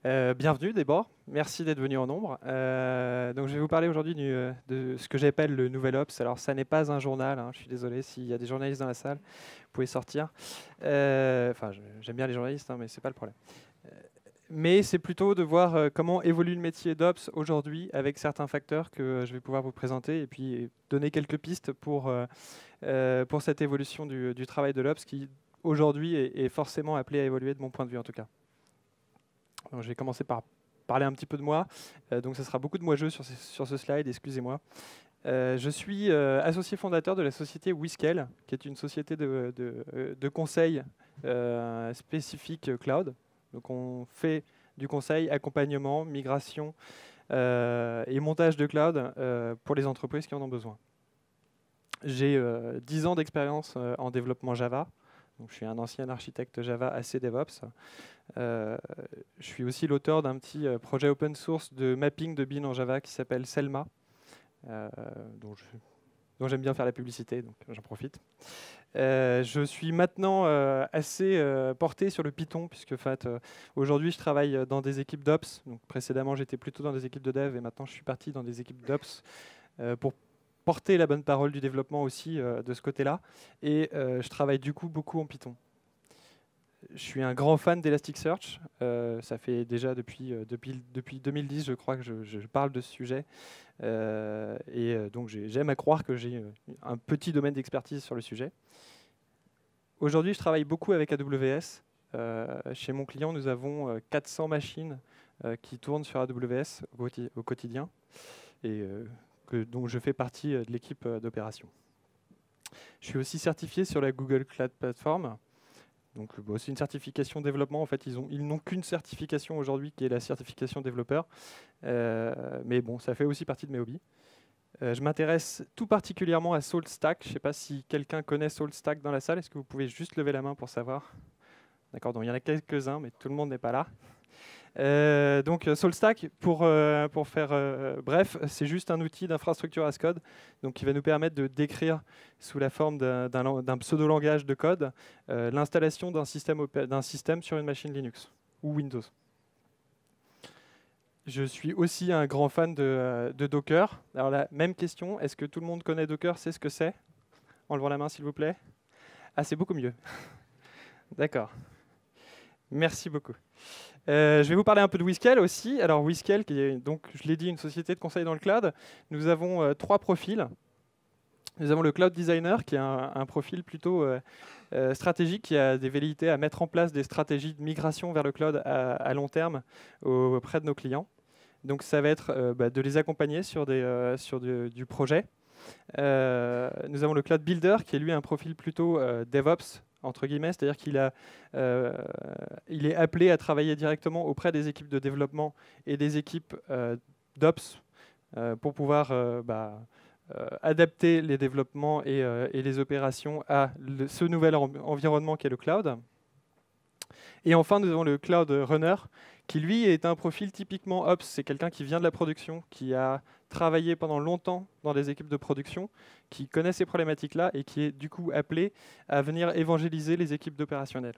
Bienvenue Déborah, merci d'être venu en nombre. Donc je vais vous parler aujourd'hui de ce que j'appelle le Nouvel Ops. Alors ça n'est pas un journal, hein, je suis désolé s'il y a des journalistes dans la salle, vous pouvez sortir. Enfin, j'aime bien les journalistes, hein, mais c'est pas le problème. Mais c'est plutôt de voir comment évolue le métier d'Ops aujourd'hui avec certains facteurs que je vais pouvoir vous présenter et puis donner quelques pistes pour cette évolution du travail de l'Ops qui aujourd'hui est forcément appelé à évoluer de mon point de vue en tout cas. Donc, je vais commencer par parler un petit peu de moi. Donc ça sera beaucoup de moi-jeu sur ce slide, excusez-moi. Je suis associé fondateur de la société Whiskel, qui est une société de conseil spécifique cloud. Donc on fait du conseil, accompagnement, migration et montage de cloud pour les entreprises qui en ont besoin. J'ai 10 ans d'expérience en développement Java. Donc, je suis un ancien architecte Java assez DevOps. Je suis aussi l'auteur d'un petit projet open source de mapping de bin en Java qui s'appelle Selma, euh, dont j'aime bien faire la publicité, donc j'en profite. Je suis maintenant assez porté sur le Python, puisque aujourd'hui je travaille dans des équipes d'Ops. Donc, précédemment j'étais plutôt dans des équipes de dev et maintenant je suis parti dans des équipes d'Ops pour porter la bonne parole du développement aussi de ce côté-là. Et je travaille du coup beaucoup en Python. Je suis un grand fan d'Elasticsearch. Ça fait déjà depuis 2010, je crois, que je parle de ce sujet. Donc j'aime à croire que j'ai un petit domaine d'expertise sur le sujet. Aujourd'hui, je travaille beaucoup avec AWS. Chez mon client, nous avons 400 machines qui tournent sur AWS au quotidien. Et dont je fais partie de l'équipe d'opération. Je suis aussi certifié sur la Google Cloud Platform. Donc, c'est une certification développement. En fait, ils n'ont qu'une certification aujourd'hui qui est la certification développeur. Mais bon, ça fait aussi partie de mes hobbies. Je m'intéresse tout particulièrement à SaltStack. Je ne sais pas si quelqu'un connaît SaltStack dans la salle. Est-ce que vous pouvez juste lever la main pour savoir? D'accord, donc il y en a quelques-uns, mais tout le monde n'est pas là. Donc SaltStack, pour faire bref, c'est juste un outil d'infrastructure as code donc, qui va nous permettre de décrire sous la forme d'un pseudo-langage de code l'installation d'un système sur une machine Linux ou Windows. Je suis aussi un grand fan de Docker. Alors la même question, est-ce que tout le monde connaît Docker, sait ce que c'est? En levant la main s'il vous plaît. Ah, c'est beaucoup mieux. D'accord. Merci beaucoup. Je vais vous parler un peu de Whiskel aussi. Alors Whiskel, qui est donc, je l'ai dit, une société de conseil dans le cloud. Nous avons 3 profils. Nous avons le Cloud Designer, qui est un profil plutôt stratégique, qui a des velléités à mettre en place des stratégies de migration vers le cloud à long terme auprès de nos clients. Donc ça va être de les accompagner sur du projet. Nous avons le Cloud Builder, qui est lui un profil plutôt DevOps, entre guillemets, c'est-à-dire il est appelé à travailler directement auprès des équipes de développement et des équipes d'Ops pour pouvoir adapter les développements et les opérations à ce nouvel environnement qu'est le cloud. Et enfin, nous avons le Cloud Runner, qui lui est un profil typiquement Ops. C'est quelqu'un qui vient de la production, qui a travaillé pendant longtemps dans des équipes de production, qui connaît ces problématiques-là et qui est du coup appelé à venir évangéliser les équipes d'opérationnels.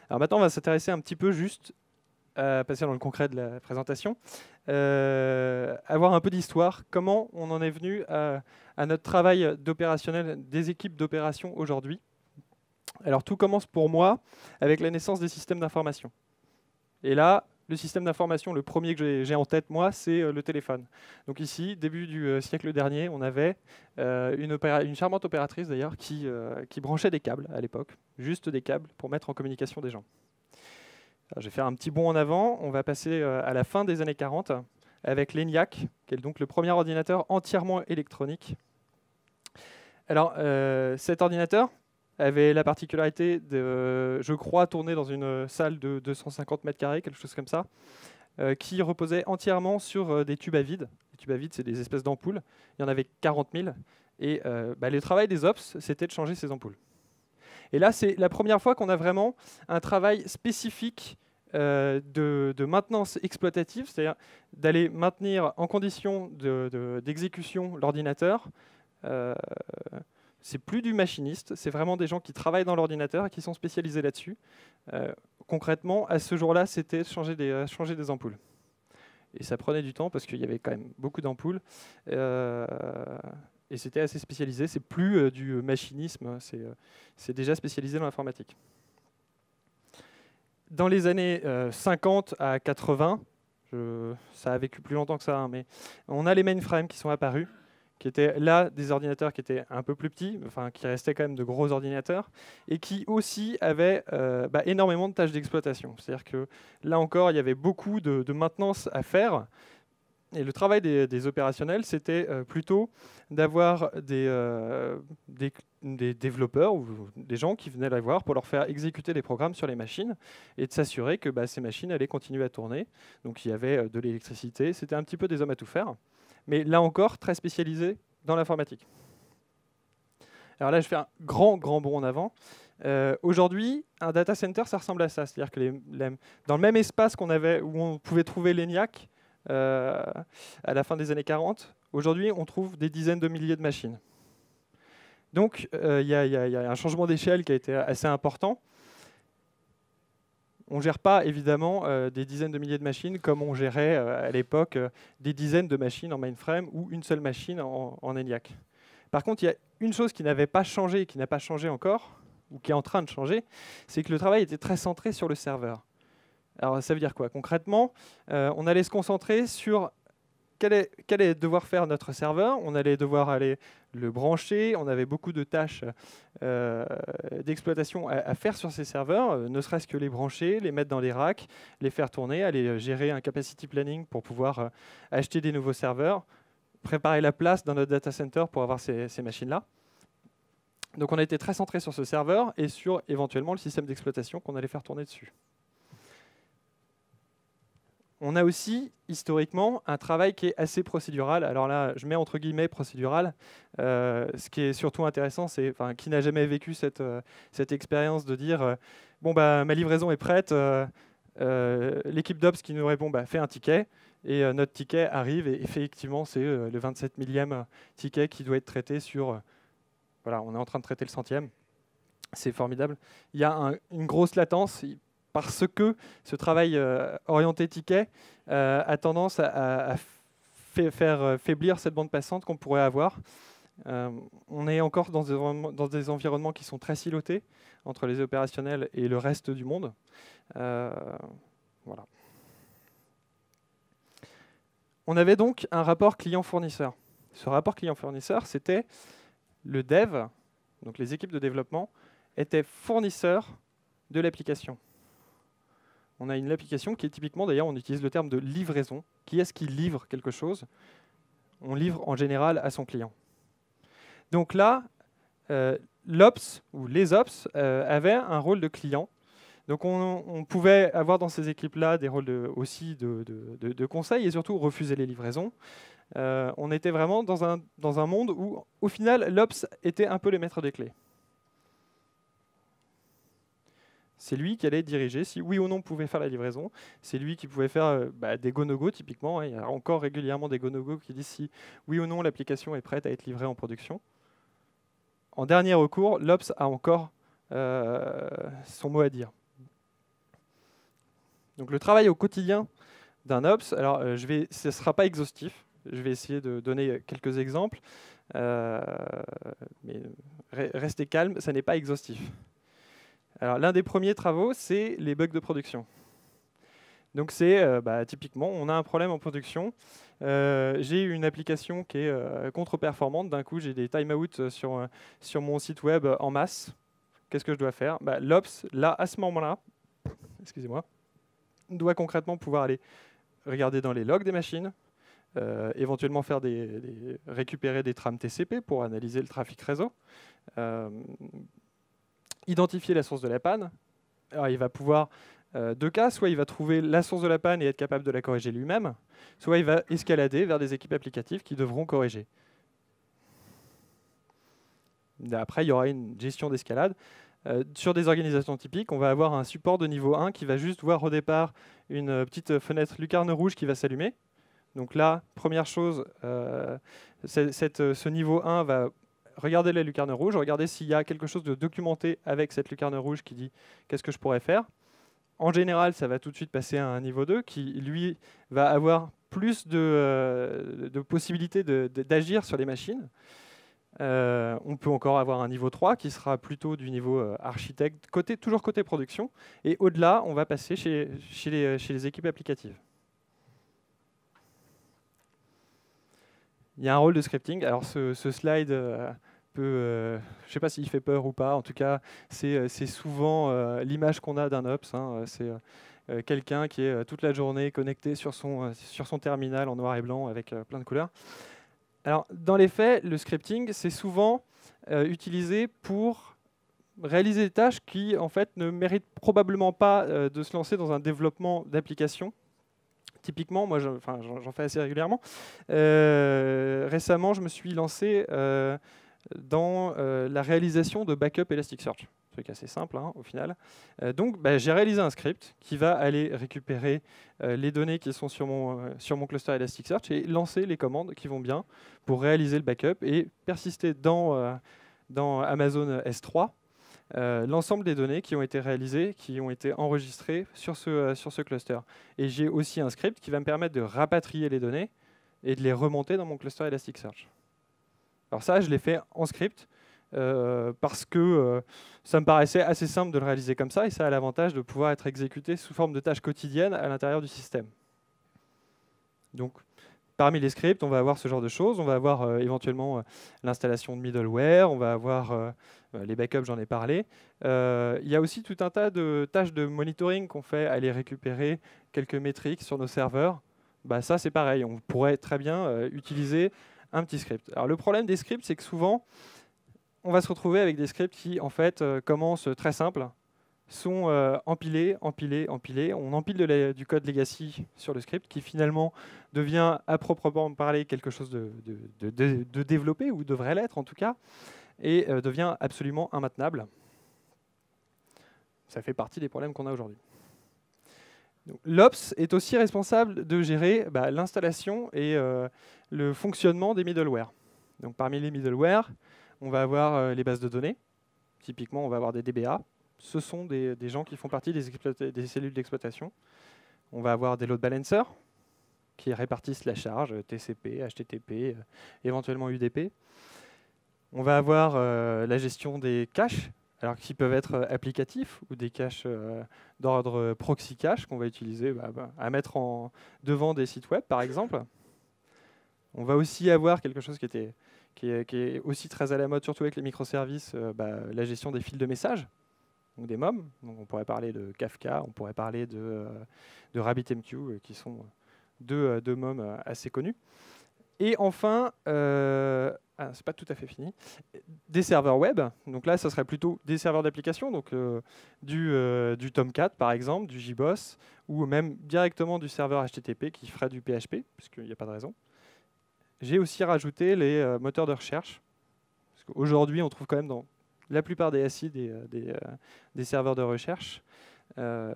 Alors maintenant, on va s'intéresser un petit peu juste, passer dans le concret de la présentation, avoir un peu d'histoire, comment on en est venu à notre travail d'opérationnel des équipes d'opération aujourd'hui. Alors tout commence pour moi avec la naissance des systèmes d'information. Et là, le système d'information, le premier que j'ai en tête, moi, c'est le téléphone. Donc ici, début du siècle dernier, on avait une charmante opératrice d'ailleurs qui branchait des câbles à l'époque, juste des câbles pour mettre en communication des gens. Alors, je vais faire un petit bond en avant, on va passer à la fin des années 40 avec l'ENIAC, qui est donc le premier ordinateur entièrement électronique. Alors cet ordinateur avait la particularité de, je crois, tourner dans une salle de 250 mètres carrés, quelque chose comme ça, qui reposait entièrement sur des tubes à vide. Les tubes à vide, c'est des espèces d'ampoules. Il y en avait 40 000. Et le travail des Ops, c'était de changer ces ampoules. Et là, c'est la première fois qu'on a vraiment un travail spécifique de maintenance exploitative, c'est-à-dire d'aller maintenir en condition d'exécution l'ordinateur. C'est plus du machiniste, c'est vraiment des gens qui travaillent dans l'ordinateur et qui sont spécialisés là-dessus. concrètement, à ce jour-là, c'était changer des ampoules. Et ça prenait du temps parce qu'il y avait quand même beaucoup d'ampoules. Et c'était assez spécialisé. C'est plus du machinisme, c'est déjà spécialisé dans l'informatique. Dans les années 50 à 80, ça a vécu plus longtemps que ça, hein, mais on a les mainframes qui sont apparus, qui étaient là des ordinateurs qui étaient un peu plus petits, enfin qui restaient quand même de gros ordinateurs, et qui aussi avaient énormément de tâches d'exploitation. C'est-à-dire que là encore, il y avait beaucoup de maintenance à faire, et le travail des opérationnels, c'était plutôt d'avoir des développeurs ou des gens qui venaient la voir pour leur faire exécuter des programmes sur les machines et de s'assurer que ces machines allaient continuer à tourner. Donc il y avait de l'électricité, c'était un petit peu des hommes à tout faire. Mais là encore, très spécialisé dans l'informatique. Alors là, je fais un grand bond en avant. Aujourd'hui, un data center, ça ressemble à ça. C'est-à-dire que dans le même espace qu'on avait, où on pouvait trouver l'ENIAC à la fin des années 40, aujourd'hui, on trouve des dizaines de milliers de machines. Donc, il y a un changement d'échelle qui a été assez important. On ne gère pas, évidemment, des dizaines de milliers de machines comme on gérait à l'époque des dizaines de machines en mainframe ou une seule machine en ENIAC. Par contre, il y a une chose qui n'avait pas changé, qui n'a pas changé encore, ou qui est en train de changer, c'est que le travail était très centré sur le serveur. Alors, ça veut dire quoi? Concrètement, on allait se concentrer sur qu'allait devoir faire notre serveur. On allait devoir aller le brancher. On avait beaucoup de tâches d'exploitation à faire sur ces serveurs, ne serait-ce que les brancher, les mettre dans les racks, les faire tourner, aller gérer un capacity planning pour pouvoir acheter des nouveaux serveurs, préparer la place dans notre data center pour avoir ces machines-là. Donc on a été très centré sur ce serveur et sur éventuellement le système d'exploitation qu'on allait faire tourner dessus. On a aussi, historiquement, un travail qui est assez procédural. Alors là, je mets entre guillemets procédural. Ce qui est surtout intéressant, c'est qui n'a jamais vécu cette expérience de dire bon, ma livraison est prête, l'équipe d'Ops qui nous répond fait un ticket, et notre ticket arrive, et effectivement, c'est le 27 millième ticket qui doit être traité sur... voilà, on est en train de traiter le 100e. C'est formidable. Il y a une grosse latence, parce que ce travail orienté ticket a tendance à faire faiblir cette bande passante qu'on pourrait avoir. On est encore dans des environnements qui sont très silotés entre les opérationnels et le reste du monde. Voilà. On avait donc un rapport client-fournisseur. Ce rapport client-fournisseur, c'était le dev, donc les équipes de développement, étaient fournisseurs de l'application. On a une application qui est typiquement, d'ailleurs, on utilise le terme de livraison. Qui est-ce qui livre quelque chose? On livre en général à son client. Donc là, l'Ops ou les Ops avaient un rôle de client. Donc on pouvait avoir dans ces équipes-là des rôles aussi de conseil et surtout refuser les livraisons. On était vraiment dans un monde où, au final, l'Ops était un peu le maître des clés. C'est lui qui allait diriger si oui ou non pouvait faire la livraison. C'est lui qui pouvait faire des go-no-go typiquement. Il y a encore régulièrement des go-no-go qui disent si oui ou non l'application est prête à être livrée en production. En dernier recours, l'Ops a encore son mot à dire. Donc le travail au quotidien d'un Ops, alors ce ne sera pas exhaustif. Je vais essayer de donner quelques exemples. Mais restez calme, ça n'est pas exhaustif. Alors, l'un des premiers travaux, c'est les bugs de production. Donc, c'est typiquement, on a un problème en production. J'ai une application qui est contre-performante. D'un coup, j'ai des timeouts sur mon site web en masse. Qu'est-ce que je dois faire? L'Ops, là, à ce moment-là, excusez-moi, doit concrètement pouvoir aller regarder dans les logs des machines, éventuellement faire récupérer des trames TCP pour analyser le trafic réseau, identifier la source de la panne. Alors, il va pouvoir, deux cas, soit il va trouver la source de la panne et être capable de la corriger lui-même, soit il va escalader vers des équipes applicatives qui devront corriger. Après, il y aura une gestion d'escalade. Sur des organisations typiques, on va avoir un support de niveau 1 qui va juste voir au départ une petite fenêtre lucarne rouge qui va s'allumer. Donc là, première chose, ce niveau 1 va regarder la lucarne rouge, regarder s'il y a quelque chose de documenté avec cette lucarne rouge qui dit qu'est-ce que je pourrais faire. en général, ça va tout de suite passer à un niveau 2 qui, lui, va avoir plus de possibilités d'agir sur les machines. On peut encore avoir un niveau 3 qui sera plutôt du niveau architecte, toujours côté production. Et au-delà, on va passer chez les équipes applicatives. Il y a un rôle de scripting. Alors ce slide je ne sais pas s'il fait peur ou pas. En tout cas, c'est souvent l'image qu'on a d'un Ops. Hein. C'est quelqu'un qui est toute la journée connecté sur son terminal en noir et blanc avec plein de couleurs. Alors, dans les faits, le scripting, c'est souvent utilisé pour réaliser des tâches qui, en fait, ne méritent probablement pas de se lancer dans un développement d'application. Typiquement, moi, j'en fais assez régulièrement. Récemment, je me suis lancé dans la réalisation de backup Elasticsearch. Truc assez simple, hein, au final. Donc, j'ai réalisé un script qui va aller récupérer les données qui sont sur mon cluster Elasticsearch et lancer les commandes qui vont bien pour réaliser le backup et persister dans Amazon S3 l'ensemble des données qui ont été réalisées, qui ont été enregistrées sur ce cluster. Et j'ai aussi un script qui va me permettre de rapatrier les données et de les remonter dans mon cluster Elasticsearch. Alors ça, je l'ai fait en script parce que ça me paraissait assez simple de le réaliser comme ça et ça a l'avantage de pouvoir être exécuté sous forme de tâches quotidiennes à l'intérieur du système. Donc, parmi les scripts, on va avoir ce genre de choses. On va avoir éventuellement l'installation de middleware, on va avoir les backups, j'en ai parlé. Il y a aussi tout un tas de tâches de monitoring qu'on fait, aller récupérer quelques métriques sur nos serveurs. Ça, c'est pareil, on pourrait très bien utiliser un petit script. Alors, le problème des scripts, c'est que souvent, on va se retrouver avec des scripts qui, en fait, commencent très simples, sont empilés. On empile du code legacy sur le script qui finalement devient à proprement parler quelque chose de développé, ou devrait l'être en tout cas, et devient absolument immaintenable. Ça fait partie des problèmes qu'on a aujourd'hui. L'Ops est aussi responsable de gérer l'installation et le fonctionnement des middleware. Donc, parmi les middleware, on va avoir les bases de données. Typiquement, on va avoir des DBA. Ce sont des gens qui font partie des cellules d'exploitation. On va avoir des load balancers qui répartissent la charge, TCP, HTTP, éventuellement UDP. On va avoir la gestion des caches, alors qui peuvent être applicatifs ou des caches d'ordre proxy cache qu'on va utiliser à mettre devant des sites web, par exemple. On va aussi avoir quelque chose qui est aussi très à la mode, surtout avec les microservices, la gestion des fils de messages, donc des MOM. Donc on pourrait parler de Kafka, on pourrait parler de RabbitMQ, qui sont deux MOM assez connus. Et enfin, c'est pas tout à fait fini, des serveurs web. Donc là, ça serait plutôt des serveurs d'application, donc du Tomcat par exemple, du JBoss, ou même directement du serveur HTTP qui ferait du PHP, puisqu'il n'y a pas de raison. J'ai aussi rajouté les moteurs de recherche, parce qu'aujourd'hui, on trouve quand même dans la plupart des SI des serveurs de recherche,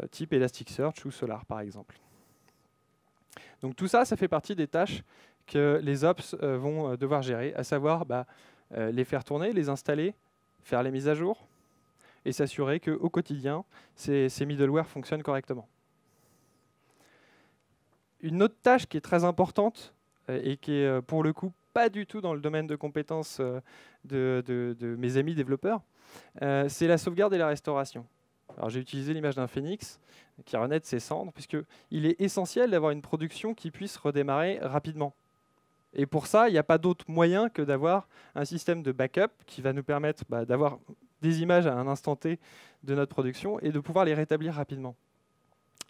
type Elasticsearch ou Solar par exemple. Donc tout ça, ça fait partie des tâches que les Ops vont devoir gérer, à savoir les faire tourner, les installer, faire les mises à jour, et s'assurer qu'au quotidien, ces middleware fonctionnent correctement. Une autre tâche qui est très importante, et qui est pour le coup pas du tout dans le domaine de compétences de mes amis développeurs, c'est la sauvegarde et la restauration. Alors j'ai utilisé l'image d'un phénix qui renaît de ses cendres, puisqu'il est essentiel d'avoir une production qui puisse redémarrer rapidement. Et pour ça, il n'y a pas d'autre moyen que d'avoir un système de backup qui va nous permettre d'avoir des images à un instant T de notre production et de pouvoir les rétablir rapidement.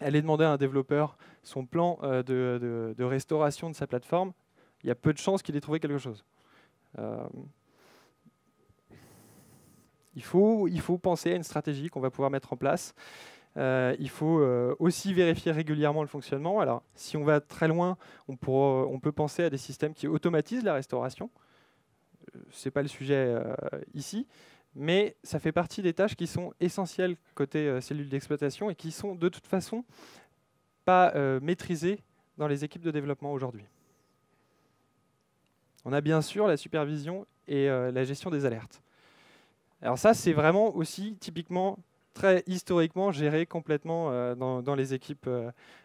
Aller demander à un développeur son plan de restauration de sa plateforme, il y a peu de chances qu'il ait trouvé quelque chose. Il faut penser à une stratégie qu'on va pouvoir mettre en place. Il faut aussi vérifier régulièrement le fonctionnement. Alors, si on va très loin, on peut penser à des systèmes qui automatisent la restauration. Ce n'est pas le sujet ici, mais ça fait partie des tâches qui sont essentielles côté cellules d'exploitation et qui sont de toute façon pas maîtrisées dans les équipes de développement aujourd'hui. On a bien sûr la supervision et la gestion des alertes. Alors ça, c'est vraiment aussi typiquement très historiquement géré complètement dans les équipes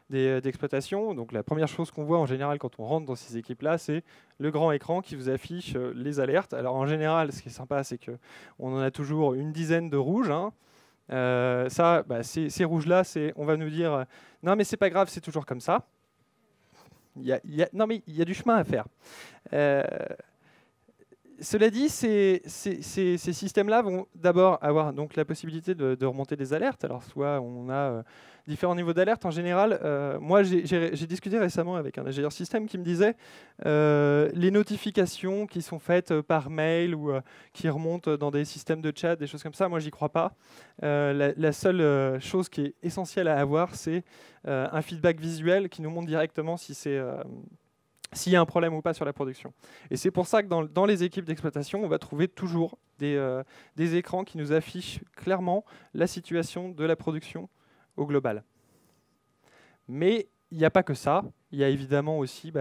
d'exploitation. Donc la première chose qu'on voit en général quand on rentre dans ces équipes-là, c'est le grand écran qui vous affiche les alertes. Alors en général, ce qui est sympa, c'est qu'on en a toujours une dizaine de rouges, hein. Ces rouges-là, on va nous dire non mais c'est pas grave, c'est toujours comme ça. Non mais il y a du chemin à faire. Cela dit, ces systèmes-là vont d'abord avoir donc la possibilité de remonter des alertes. Alors soit on a différents niveaux d'alerte. En général, moi j'ai discuté récemment avec un ingénieur système qui me disait les notifications qui sont faites par mail ou qui remontent dans des systèmes de chat, des choses comme ça, moi j'y crois pas. La seule chose qui est essentielle à avoir, c'est un feedback visuel qui nous montre directement si c'est s'il y a un problème ou pas sur la production. Et c'est pour ça que dans les équipes d'exploitation, on va trouver toujours des écrans qui nous affichent clairement la situation de la production au global. Mais il n'y a pas que ça. Il y a évidemment aussi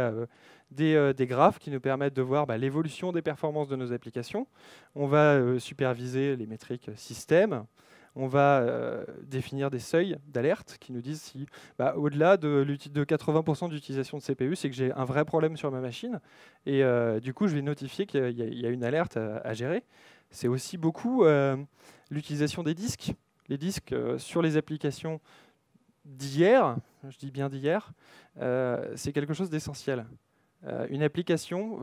des graphes qui nous permettent de voir l'évolution des performances de nos applications. On va superviser les métriques système. On va définir des seuils d'alerte qui nous disent si, au-delà de 80% d'utilisation de CPU, c'est que j'ai un vrai problème sur ma machine. Et du coup, je vais notifier qu'il y a une alerte à gérer. C'est aussi beaucoup l'utilisation des disques. Les disques sur les applications d'hier, je dis bien d'hier, c'est quelque chose d'essentiel. Une application,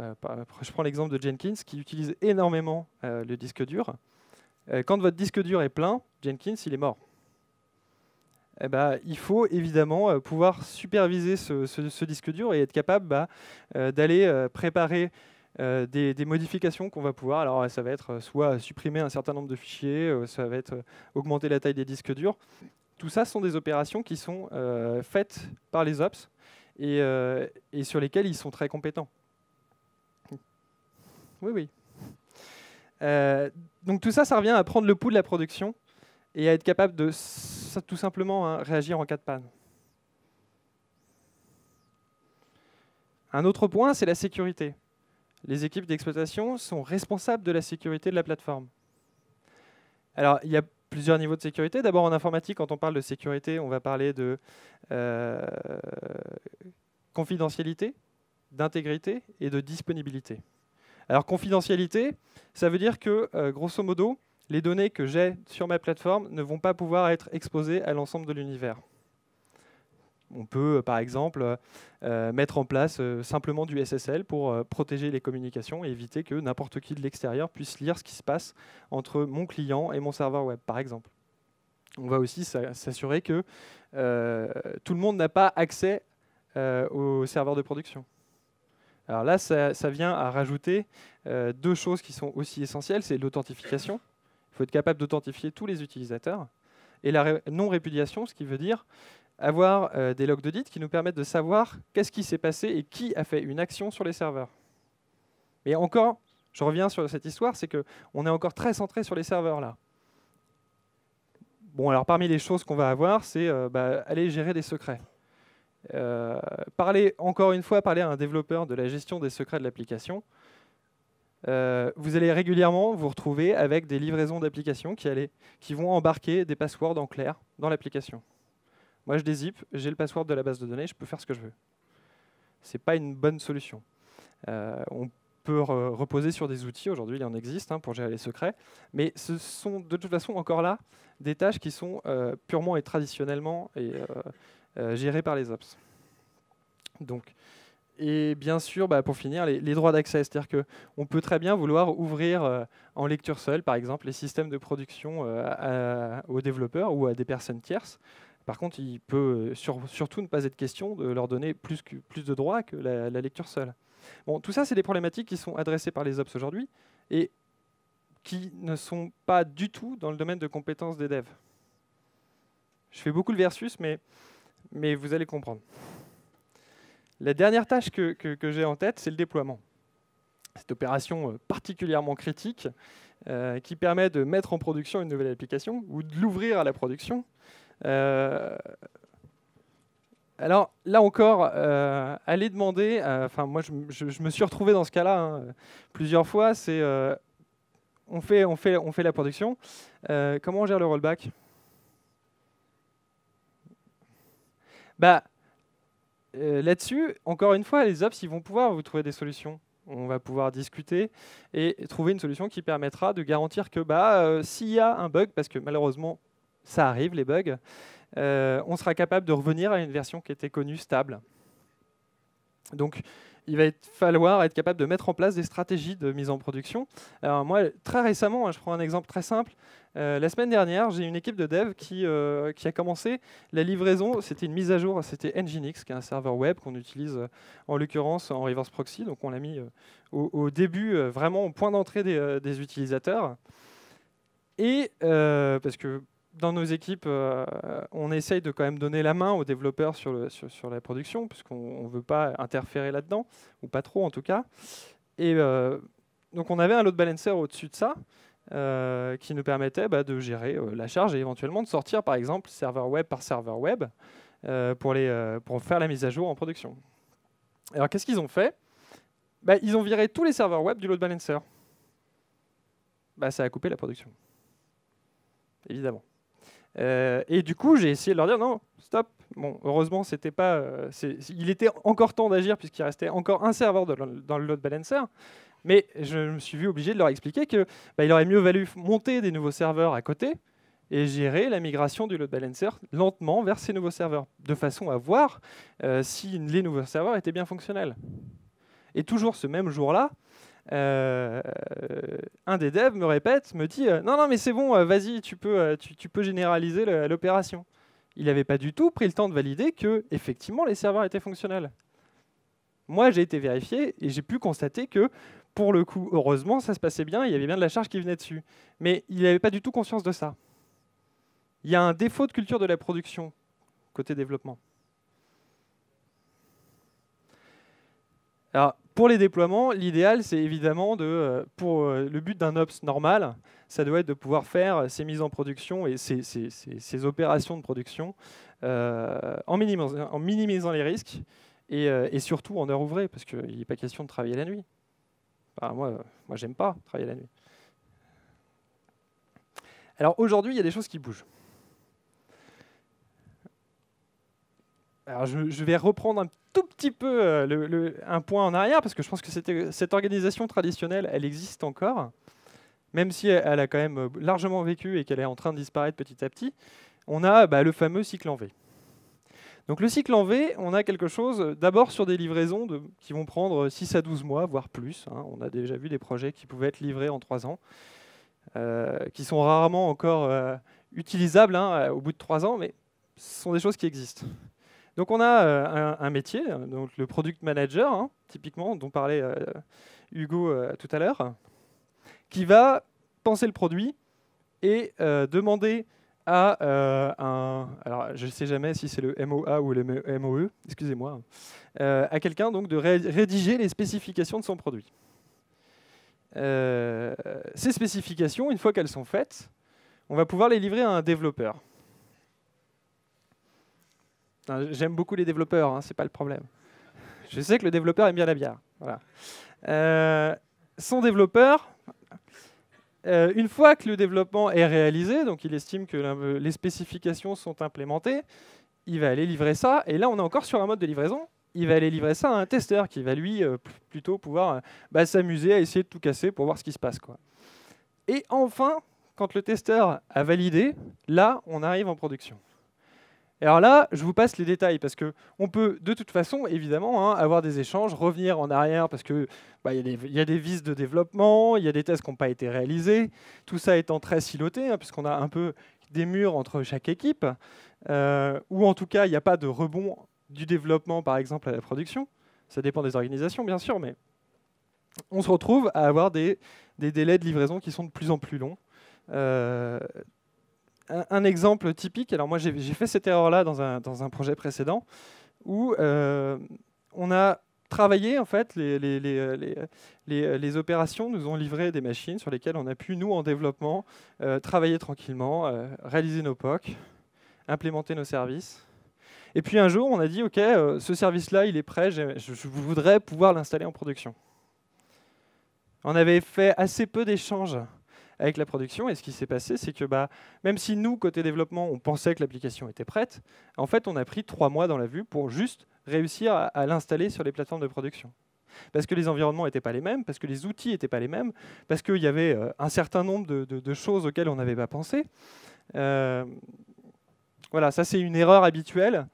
je prends l'exemple de Jenkins, qui utilise énormément le disque dur. Quand votre disque dur est plein, Jenkins, il est mort. Il faut évidemment pouvoir superviser ce disque dur et être capable d'aller préparer des modifications qu'on va pouvoir. Alors ça va être soit supprimer un certain nombre de fichiers, ça va être augmenter la taille des disques durs. Tout ça sont des opérations qui sont faites par les ops et sur lesquelles ils sont très compétents. Oui. Donc tout ça, ça revient à prendre le pouls de la production et à être capable de tout simplement réagir en cas de panne. Un autre point, c'est la sécurité. Les équipes d'exploitation sont responsables de la sécurité de la plateforme. Alors, il y a plusieurs niveaux de sécurité. D'abord, en informatique, quand on parle de sécurité, on va parler de confidentialité, d'intégrité et de disponibilité. Alors, confidentialité, ça veut dire que, grosso modo, les données que j'ai sur ma plateforme ne vont pas pouvoir être exposées à l'ensemble de l'univers. On peut, par exemple, mettre en place simplement du SSL pour protéger les communications et éviter que n'importe qui de l'extérieur puisse lire ce qui se passe entre mon client et mon serveur web, par exemple. On va aussi s'assurer que tout le monde n'a pas accès au serveur de production. Alors là, ça vient à rajouter deux choses qui sont aussi essentielles, c'est l'authentification. Il faut être capable d'authentifier tous les utilisateurs. Et la non-répudiation, ce qui veut dire avoir des logs d'audit qui nous permettent de savoir qu'est-ce qui s'est passé et qui a fait une action sur les serveurs. Mais encore, je reviens sur cette histoire, c'est qu'on est encore très centré sur les serveurs là. Bon, alors parmi les choses qu'on va avoir, c'est aller gérer des secrets. Encore une fois, parler à un développeur de la gestion des secrets de l'application. Vous allez régulièrement vous retrouver avec des livraisons d'applications qui vont embarquer des passwords en clair dans l'application. Moi, je dézip, j'ai le password de la base de données, je peux faire ce que je veux. Ce n'est pas une bonne solution. On peut reposer sur des outils, aujourd'hui il en existe pour gérer les secrets, mais ce sont de toute façon encore là des tâches qui sont purement et traditionnellement gérées par les ops. Donc, et bien sûr, pour finir, les droits d'accès, c'est-à-dire qu'on peut très bien vouloir ouvrir en lecture seule, par exemple, les systèmes de production aux développeurs ou à des personnes tierces. Par contre, il peut surtout ne pas être question de leur donner plus de droits que la lecture seule. Bon, tout ça, c'est des problématiques qui sont adressées par les ops aujourd'hui et qui ne sont pas du tout dans le domaine de compétences des devs. Je fais beaucoup le versus, mais vous allez comprendre. La dernière tâche que j'ai en tête, c'est le déploiement. Cette opération particulièrement critique qui permet de mettre en production une nouvelle application ou de l'ouvrir à la production. Alors là encore, aller demander, moi je me suis retrouvé dans ce cas-là plusieurs fois, c'est on fait la production, comment on gère le rollback? Bah, là-dessus, encore une fois, les ops, ils vont pouvoir vous trouver des solutions. On va pouvoir discuter et trouver une solution qui permettra de garantir que s'il y a un bug, parce que malheureusement, ça arrive, les bugs, on sera capable de revenir à une version qui était connue stable. Donc, il va falloir être capable de mettre en place des stratégies de mise en production. Alors moi, très récemment, je prends un exemple très simple. La semaine dernière, j'ai une équipe de dev qui a commencé la livraison. C'était une mise à jour, c'était Nginx, qui est un serveur web qu'on utilise en l'occurrence en reverse proxy. Donc on l'a mis au début, vraiment au point d'entrée des utilisateurs. Et parce que dans nos équipes, on essaye de quand même donner la main aux développeurs sur la production, puisqu'on ne veut pas interférer là-dedans, ou pas trop en tout cas. Et donc on avait un load balancer au-dessus de ça, qui nous permettait de gérer la charge et éventuellement de sortir par exemple serveur web par serveur web pour faire la mise à jour en production. Alors qu'est-ce qu'ils ont fait? Ils ont viré tous les serveurs web du load balancer. Ça a coupé la production. Évidemment. Et du coup, j'ai essayé de leur dire non, stop. Bon, heureusement, c'était pas. Il était encore temps d'agir puisqu'il restait encore un serveur dans le load balancer. Mais je me suis vu obligé de leur expliquer que il aurait mieux valu monter des nouveaux serveurs à côté et gérer la migration du load balancer lentement vers ces nouveaux serveurs, de façon à voir si les nouveaux serveurs étaient bien fonctionnels. Et toujours ce même jour-là, un des devs me dit non mais c'est bon, vas-y, tu peux généraliser l'opération. Il n'avait pas du tout pris le temps de valider que effectivement les serveurs étaient fonctionnels. Moi j'ai été vérifié et j'ai pu constater que pour le coup, heureusement, ça se passait bien, il y avait bien de la charge qui venait dessus. Mais il n'avait pas du tout conscience de ça. Il y a un défaut de culture de la production côté développement. Alors, pour les déploiements, l'idéal, c'est évidemment pour le but d'un ops normal, ça doit être de pouvoir faire ces mises en production et ces opérations de production en minimisant les risques et surtout en heure ouvrée, parce qu'il n'est pas question de travailler la nuit. Moi, j'aime pas travailler la nuit. Alors aujourd'hui, il y a des choses qui bougent. Alors je vais reprendre un tout petit peu un point en arrière, parce que je pense que cette organisation traditionnelle, elle existe encore, même si elle a quand même largement vécu et qu'elle est en train de disparaître petit à petit. On a le fameux cycle en V. Donc le cycle en V, on a quelque chose d'abord sur des livraisons qui vont prendre 6 à 12 mois, voire plus. On a déjà vu des projets qui pouvaient être livrés en 3 ans, qui sont rarement encore utilisables au bout de 3 ans, mais ce sont des choses qui existent. Donc on a un métier, donc le product manager, typiquement, dont parlait Hugo tout à l'heure, qui va penser le produit et demander à alors je ne sais jamais si c'est le MOA ou le MOE, excusez-moi, à quelqu'un donc de rédiger les spécifications de son produit. Ces spécifications, une fois qu'elles sont faites, on va pouvoir les livrer à un développeur. J'aime beaucoup les développeurs, c'est pas le problème. Je sais que le développeur aime bien la bière. Voilà. Son développeur, une fois que le développement est réalisé, donc il estime que les spécifications sont implémentées, il va aller livrer ça, et là on est encore sur un mode de livraison, il va aller livrer ça à un testeur qui va lui plutôt pouvoir s'amuser à essayer de tout casser pour voir ce qui se passe, quoi. Et enfin, quand le testeur a validé, là on arrive en production. Alors là, je vous passe les détails parce qu'on peut de toute façon, évidemment, avoir des échanges, revenir en arrière parce qu'il y a des vices de développement, il y a des tests qui n'ont pas été réalisés, tout ça étant très siloté, puisqu'on a un peu des murs entre chaque équipe, ou en tout cas, il n'y a pas de rebond du développement, par exemple, à la production. Ça dépend des organisations, bien sûr, mais on se retrouve à avoir des délais de livraison qui sont de plus en plus longs. Un exemple typique, alors moi j'ai fait cette erreur-là dans un projet précédent, où on a travaillé, en fait, les opérations nous ont livré des machines sur lesquelles on a pu, nous, en développement, travailler tranquillement, réaliser nos POC, implémenter nos services. Et puis un jour, on a dit, OK, ce service-là, il est prêt, je voudrais pouvoir l'installer en production. On avait fait assez peu d'échanges avec la production. Et ce qui s'est passé, c'est que même si nous, côté développement, on pensait que l'application était prête, en fait, on a pris 3 mois dans la vue pour juste réussir à l'installer sur les plateformes de production. Parce que les environnements n'étaient pas les mêmes, parce que les outils n'étaient pas les mêmes, parce qu'il y avait un certain nombre de choses auxquelles on n'avait pas pensé. Voilà, ça c'est une erreur habituelle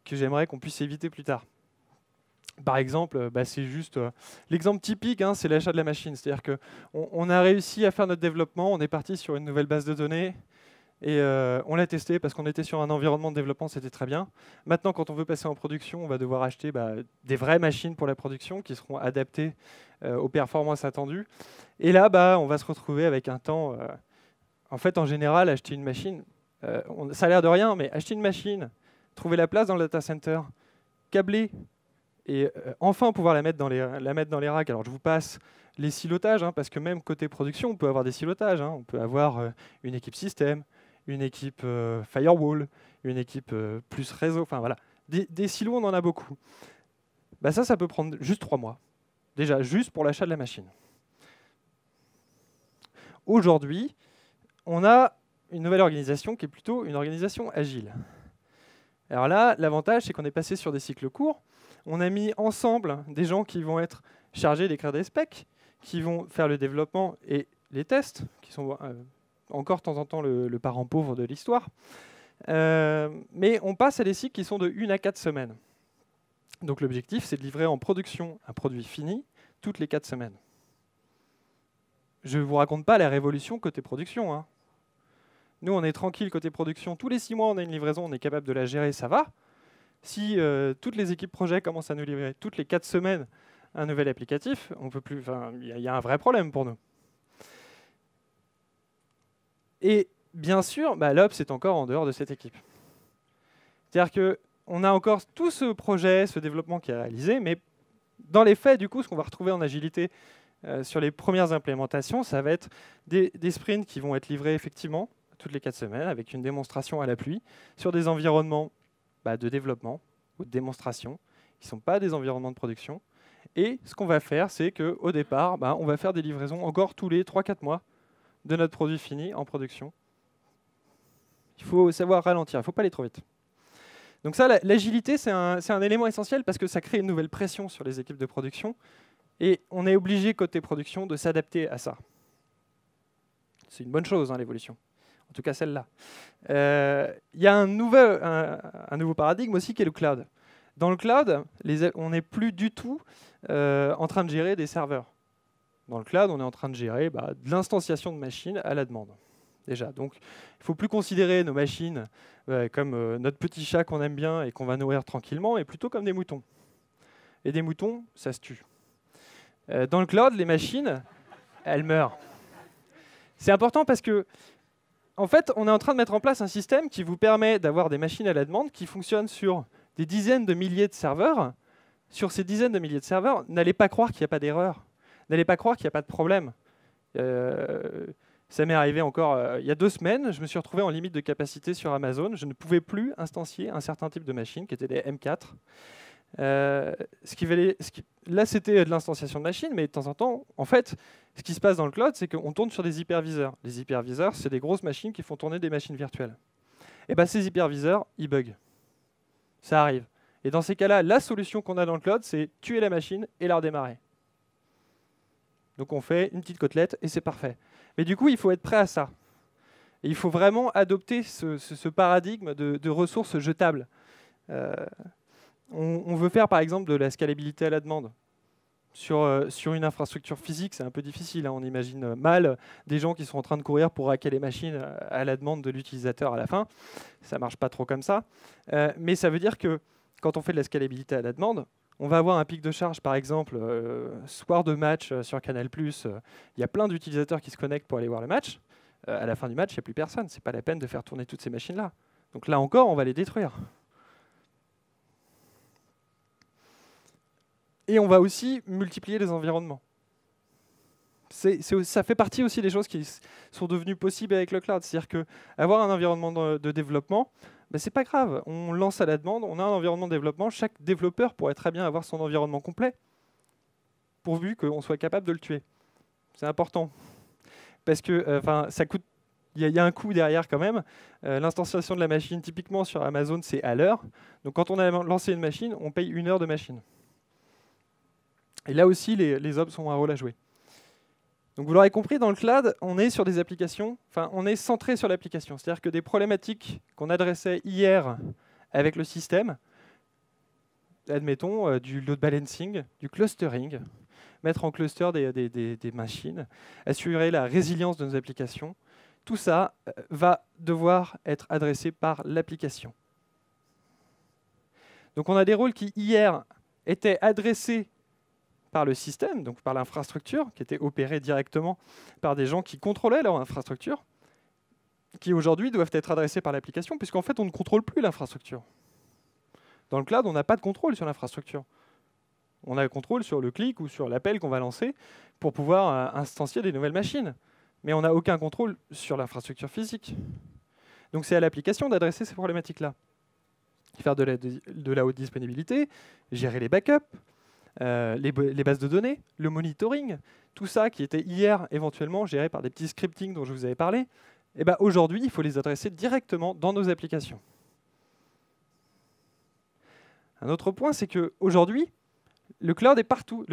que j'aimerais qu'on puisse éviter plus tard. Par exemple, c'est juste l'exemple typique, hein, c'est l'achat de la machine. C'est-à-dire qu'on a réussi à faire notre développement, on est parti sur une nouvelle base de données et on l'a testé parce qu'on était sur un environnement de développement, c'était très bien. Maintenant, quand on veut passer en production, on va devoir acheter des vraies machines pour la production qui seront adaptées aux performances attendues. Et là, on va se retrouver avec un temps... en fait, en général, acheter une machine, ça a l'air de rien, mais acheter une machine, trouver la place dans le data center, câbler, et enfin pouvoir la mettre dans les racks. Alors je vous passe les silotages, hein, parce que même côté production, on peut avoir des silotages. Hein. On peut avoir une équipe système, une équipe firewall, une équipe plus réseau. Enfin voilà, des silos, on en a beaucoup. Ça peut prendre juste 3 mois. Déjà, juste pour l'achat de la machine. Aujourd'hui, on a une nouvelle organisation qui est plutôt une organisation agile. Alors là, l'avantage, c'est qu'on est passé sur des cycles courts. On a mis ensemble des gens qui vont être chargés d'écrire des specs, qui vont faire le développement et les tests, qui sont encore de temps en temps le parent pauvre de l'histoire. Mais on passe à des cycles qui sont de 1 à 4 semaines. Donc l'objectif, c'est de livrer en production un produit fini toutes les 4 semaines. Je ne vous raconte pas la révolution côté production. Hein. Nous, on est tranquille côté production. Tous les 6 mois, on a une livraison, on est capable de la gérer, ça va. Si toutes les équipes projet commencent à nous livrer toutes les 4 semaines un nouvel applicatif, on peut plus. Il y a un vrai problème pour nous. Et bien sûr, l'Ops est encore en dehors de cette équipe. C'est-à-dire qu'on a encore tout ce projet, ce développement qui est réalisé, mais dans les faits, du coup, ce qu'on va retrouver en agilité sur les premières implémentations, ça va être des sprints qui vont être livrés effectivement toutes les 4 semaines avec une démonstration à la pluie sur des environnements de développement ou de démonstration qui ne sont pas des environnements de production. Et ce qu'on va faire, c'est qu'au départ, on va faire des livraisons encore tous les 3-4 mois de notre produit fini en production. Il faut savoir ralentir, il ne faut pas aller trop vite. Donc ça, l'agilité, c'est un élément essentiel parce que ça crée une nouvelle pression sur les équipes de production et on est obligé, côté production, de s'adapter à ça. C'est une bonne chose, hein, l'évolution. En tout cas, celle-là. Il y a un nouveau paradigme aussi qui est le cloud. Dans le cloud, on n'est plus du tout en train de gérer des serveurs. Dans le cloud, on est en train de gérer de l'instanciation de machines à la demande. Déjà. Donc, il ne faut plus considérer nos machines comme notre petit chat qu'on aime bien et qu'on va nourrir tranquillement, mais plutôt comme des moutons. Et des moutons, ça se tue. Dans le cloud, les machines, elles meurent. C'est important parce que en fait, on est en train de mettre en place un système qui vous permet d'avoir des machines à la demande qui fonctionnent sur des dizaines de milliers de serveurs. Sur ces dizaines de milliers de serveurs, n'allez pas croire qu'il n'y a pas d'erreur. N'allez pas croire qu'il n'y a pas de problème. Ça m'est arrivé encore il y a 2 semaines. Je me suis retrouvé en limite de capacité sur Amazon. Je ne pouvais plus instancier un certain type de machine qui était des M4. Là, c'était de l'instanciation de machines, mais de temps en temps, en fait, ce qui se passe dans le cloud, c'est qu'on tourne sur des hyperviseurs. Les hyperviseurs, c'est des grosses machines qui font tourner des machines virtuelles. Et ces hyperviseurs, ils bug. Ça arrive. Et dans ces cas-là, la solution qu'on a dans le cloud, c'est tuer la machine et la redémarrer. Donc on fait une petite côtelette et c'est parfait. Mais du coup, il faut être prêt à ça. Et il faut vraiment adopter ce paradigme de ressources jetables. On veut faire par exemple de la scalabilité à la demande. Sur une infrastructure physique, c'est un peu difficile. Hein. On imagine mal des gens qui sont en train de courir pour hacker les machines à la demande de l'utilisateur à la fin. Ça ne marche pas trop comme ça. Mais ça veut dire que quand on fait de la scalabilité à la demande, on va avoir un pic de charge, par exemple, soir de match sur Canal+. Il y a plein d'utilisateurs qui se connectent pour aller voir le match. À la fin du match, il n'y a plus personne. Ce n'est pas la peine de faire tourner toutes ces machines-là. Donc là encore, on va les détruire. Et on va aussi multiplier les environnements. Ça fait partie aussi des choses qui sont devenues possibles avec le cloud. C'est-à-dire qu'avoir un environnement de développement, c'est pas grave. On lance à la demande, on a un environnement de développement. Chaque développeur pourrait très bien avoir son environnement complet, pourvu qu'on soit capable de le tuer. C'est important. parce que ça coûte. Il y a un coût derrière quand même. L'instanciation de la machine, typiquement sur Amazon, c'est à l'heure. Donc quand on a lancé une machine, on paye 1 heure de machine. Et là aussi, les ops ont un rôle à jouer. Donc vous l'aurez compris, dans le cloud, on est sur des applications, on est centré sur l'application. C'est-à-dire que des problématiques qu'on adressait hier avec le système, admettons du load balancing, du clustering, mettre en cluster des machines, assurer la résilience de nos applications, tout ça va devoir être adressé par l'application. Donc on a des rôles qui hier étaient adressés par le système, donc par l'infrastructure, qui était opérée directement par des gens qui contrôlaient leur infrastructure, qui aujourd'hui doivent être adressés par l'application, puisqu'en fait on ne contrôle plus l'infrastructure. Dans le cloud, on n'a pas de contrôle sur l'infrastructure. On a le contrôle sur le clic ou sur l'appel qu'on va lancer pour pouvoir instancier des nouvelles machines. Mais on n'a aucun contrôle sur l'infrastructure physique. Donc c'est à l'application d'adresser ces problématiques-là. Faire de la haute disponibilité, gérer les backups, les bases de données, le monitoring, tout ça qui était hier éventuellement géré par des petits scripting dont je vous avais parlé, et ben aujourd'hui, il faut les adresser directement dans nos applications. Un autre point, c'est qu'aujourd'hui, le cloud est partout.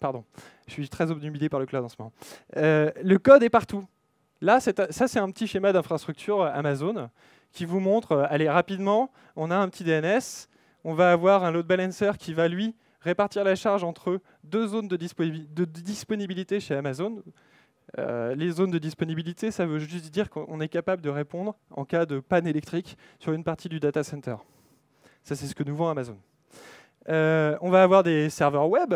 Pardon, je suis très obnubilé par le cloud en ce moment. Le code est partout. Là, ça, c'est un petit schéma d'infrastructure Amazon qui vous montre, allez, rapidement, on a un petit DNS, on va avoir un load balancer qui va, lui, répartir la charge entre 2 zones de disponibilité chez Amazon. Les zones de disponibilité, ça veut juste dire qu'on est capable de répondre en cas de panne électrique sur une partie du data center. Ça, c'est ce que nous vend Amazon. On va avoir des serveurs web,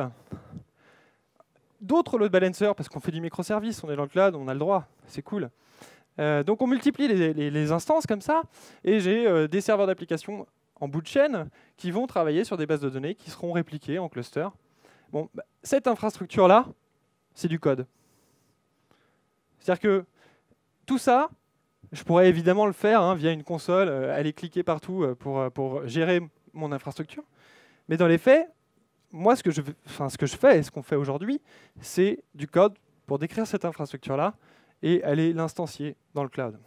d'autres load balancers, parce qu'on fait du microservice, on est dans le cloud, on a le droit, c'est cool. Donc on multiplie les instances comme ça, et j'ai des serveurs d'application en bout de chaîne qui vont travailler sur des bases de données qui seront répliquées en cluster. Bon, cette infrastructure-là, c'est du code. C'est-à-dire que tout ça, je pourrais évidemment le faire via une console, aller cliquer partout pour gérer mon infrastructure. Mais dans les faits, moi, ce que je fais et ce qu'on fait aujourd'hui, c'est du code pour décrire cette infrastructure-là et aller l'instancier dans le cloud.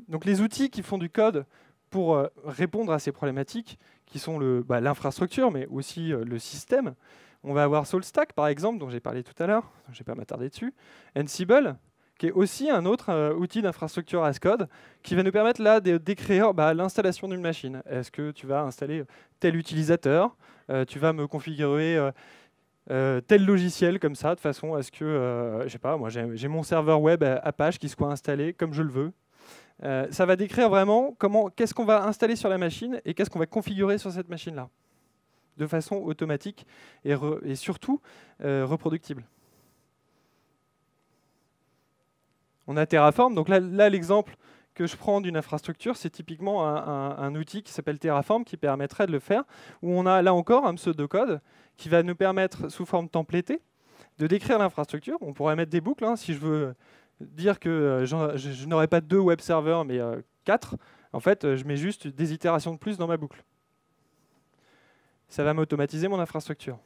Donc les outils qui font du code pour répondre à ces problématiques, qui sont l'infrastructure, mais aussi le système, on va avoir SaltStack, par exemple, dont j'ai parlé tout à l'heure, je ne vais pas m'attarder dessus, Ansible, qui est aussi un autre outil d'infrastructure as code, qui va nous permettre là de décrire l'installation d'une machine. Est-ce que tu vas installer tel utilisateur, tu vas me configurer tel logiciel comme ça, de façon à ce que, je sais pas, moi j'ai mon serveur web Apache qui soit installé comme je le veux. Ça va décrire vraiment qu'est-ce qu'on va installer sur la machine et qu'est-ce qu'on va configurer sur cette machine-là, de façon automatique et surtout reproductible. On a Terraform, donc là l'exemple que je prends d'une infrastructure, c'est typiquement un outil qui s'appelle Terraform qui permettrait de le faire, où on a là encore un pseudocode qui va nous permettre, sous forme templétée, de décrire l'infrastructure. On pourrait mettre des boucles, si je veux dire que je n'aurai pas 2 web serveurs, mais 4. En fait, je mets juste des itérations de plus dans ma boucle. Ça va m'automatiser mon infrastructure.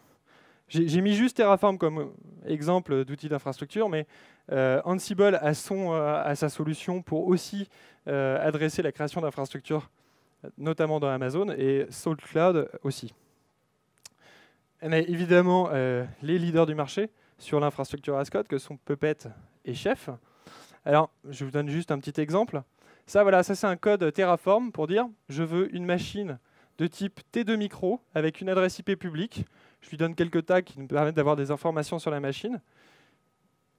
J'ai mis juste Terraform comme exemple d'outil d'infrastructure, mais Ansible a sa solution pour aussi adresser la création d'infrastructures, notamment dans Amazon, et SaltCloud aussi. On a évidemment les leaders du marché sur l'infrastructure as code, que sont Puppet et Chef. Alors, je vous donne juste un petit exemple. Ça c'est un code Terraform pour dire je veux une machine de type T2 micro avec une adresse IP publique. Je lui donne quelques tags qui nous permettent d'avoir des informations sur la machine.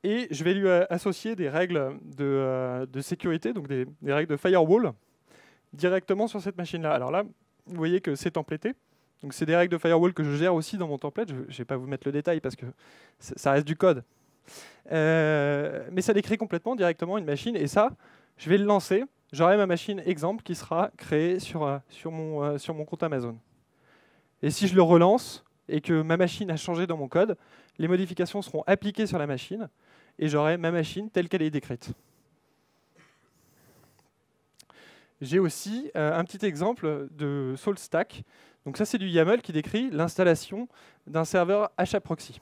Et je vais lui associer des règles de sécurité, donc des règles de firewall, directement sur cette machine-là. Alors là, vous voyez que c'est templété. Donc c'est des règles de firewall que je gère aussi dans mon template. Je ne vais pas vous mettre le détail parce que ça reste du code. Mais ça décrit complètement directement une machine. Et ça, je vais le lancer. J'aurai ma machine exemple qui sera créée sur mon compte Amazon. Et si je le relance et que ma machine a changé dans mon code, les modifications seront appliquées sur la machine et j'aurai ma machine telle qu'elle est décrite. J'ai aussi un petit exemple de SaltStack. Donc ça, c'est du YAML qui décrit l'installation d'un serveur HAProxy.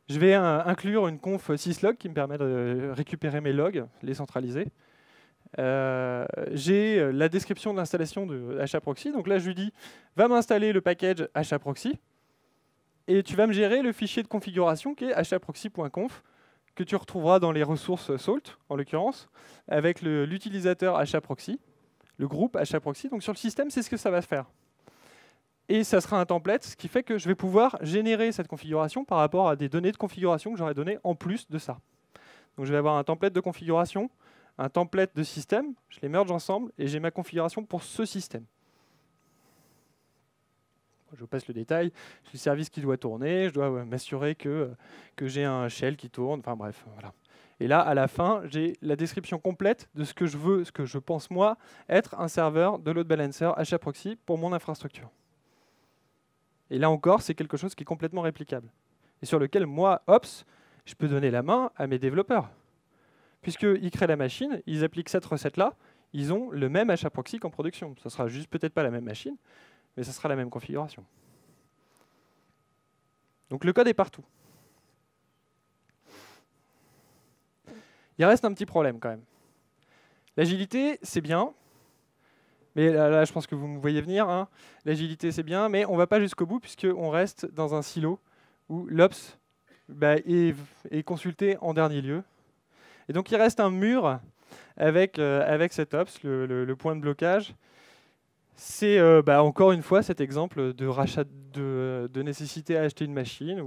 Je vais inclure une conf syslog qui me permet de récupérer mes logs, les centraliser. J'ai la description de l'installation de HAProxy. Donc là, je lui dis, va m'installer le package HAProxy et tu vas me gérer le fichier de configuration qui est haproxy.conf que tu retrouveras dans les ressources Salt, en l'occurrence, avec l'utilisateur HAProxy, le groupe HAProxy. Donc sur le système, c'est ce que ça va faire. Et ça sera un template, ce qui fait que je vais pouvoir générer cette configuration par rapport à des données de configuration que j'aurais données en plus de ça. Donc je vais avoir un template de configuration, un template de système, je les merge ensemble et j'ai ma configuration pour ce système. Je vous passe le détail, j'ai le service qui doit tourner, je dois m'assurer que j'ai un shell qui tourne, enfin bref, voilà. Et là, à la fin, j'ai la description complète de ce que je veux, ce que je pense moi, être un serveur de load balancer HAProxy pour mon infrastructure. Et là encore, c'est quelque chose qui est complètement réplicable. Et sur lequel, moi, Ops, je peux donner la main à mes développeurs. Puisqu'ils créent la machine, ils appliquent cette recette-là, ils ont le même HAProxy qu'en production. Ça sera juste peut-être pas la même machine, mais ça sera la même configuration. Donc le code est partout. Il reste un petit problème quand même. L'agilité, c'est bien. Mais là, je pense que vous me voyez venir. Hein. L'agilité, c'est bien, mais on ne va pas jusqu'au bout puisqu'on reste dans un silo où l'Ops est consulté en dernier lieu. Et donc, il reste un mur avec cet Ops, le point de blocage. C'est encore une fois cet exemple de rachat de nécessité à acheter une machine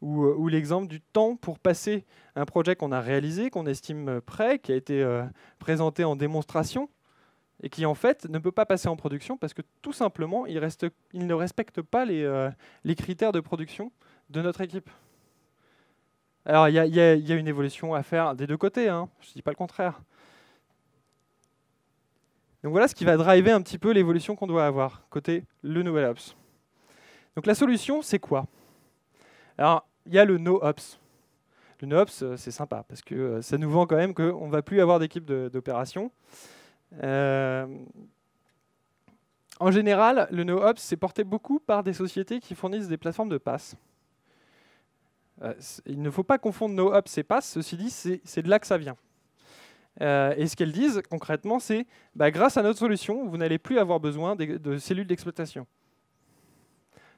ou l'exemple du temps pour passer un projet qu'on a réalisé, qu'on estime prêt, qui a été présenté en démonstration, et qui en fait ne peut pas passer en production parce que tout simplement il ne respecte pas les critères de production de notre équipe. Alors il y a une évolution à faire des deux côtés, hein, je ne dis pas le contraire. Donc voilà ce qui va driver un petit peu l'évolution qu'on doit avoir côté le nouvel Ops. Donc la solution, c'est quoi? Alors il y a le NoOps. Le NoOps, c'est sympa parce que ça nous vend quand même qu'on ne va plus avoir d'équipe d'opération. En général, le NoOps c'est porté beaucoup par des sociétés qui fournissent des plateformes de PaaS. Il ne faut pas confondre NoOps et PaaS, ceci dit, c'est de là que ça vient. Et ce qu'elles disent concrètement, c'est grâce à notre solution, vous n'allez plus avoir besoin de cellules d'exploitation.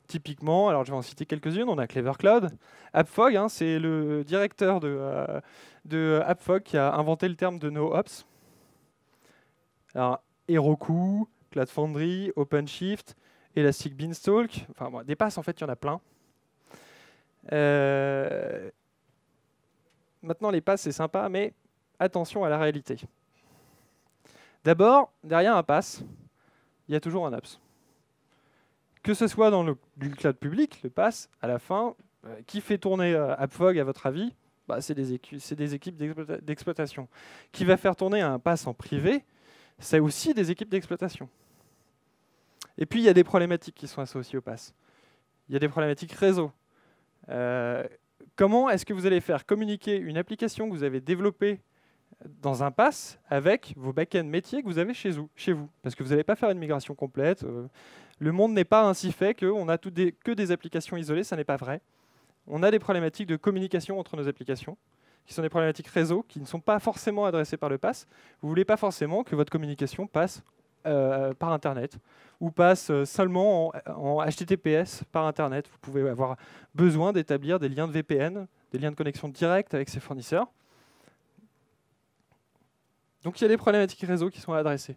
Typiquement, alors je vais en citer quelques-unes, on a Clever Cloud. AppFog, hein, c'est le directeur de AppFog qui a inventé le terme de NoOps. Alors, Heroku, Cloud Foundry, OpenShift, Elastic Beanstalk, enfin bon, des PaaS en fait il y en a plein. Maintenant les PaaS c'est sympa, mais attention à la réalité. D'abord, derrière un PaaS, il y a toujours un Ops. Que ce soit dans du cloud public, le PaaS, à la fin, qui fait tourner AppFog à votre avis? C'est des équipes d'exploitation. Qui va faire tourner un PaaS en privé? C'est aussi des équipes d'exploitation. Et puis, il y a des problématiques qui sont associées au PaaS. Il y a des problématiques réseau. Comment est-ce que vous allez faire communiquer une application que vous avez développée dans un PaaS avec vos back-end métiers que vous avez chez vous? Parce que vous n'allez pas faire une migration complète. Le monde n'est pas ainsi fait qu'on n'a que des applications isolées, ça n'est pas vrai. On a des problématiques de communication entre nos applications, qui sont des problématiques réseau, qui ne sont pas forcément adressées par le PaaS. Vous ne voulez pas forcément que votre communication passe par Internet, ou passe seulement en HTTPS par Internet. Vous pouvez avoir besoin d'établir des liens de VPN, des liens de connexion directe avec ses fournisseurs. Donc il y a des problématiques réseau qui sont adressées.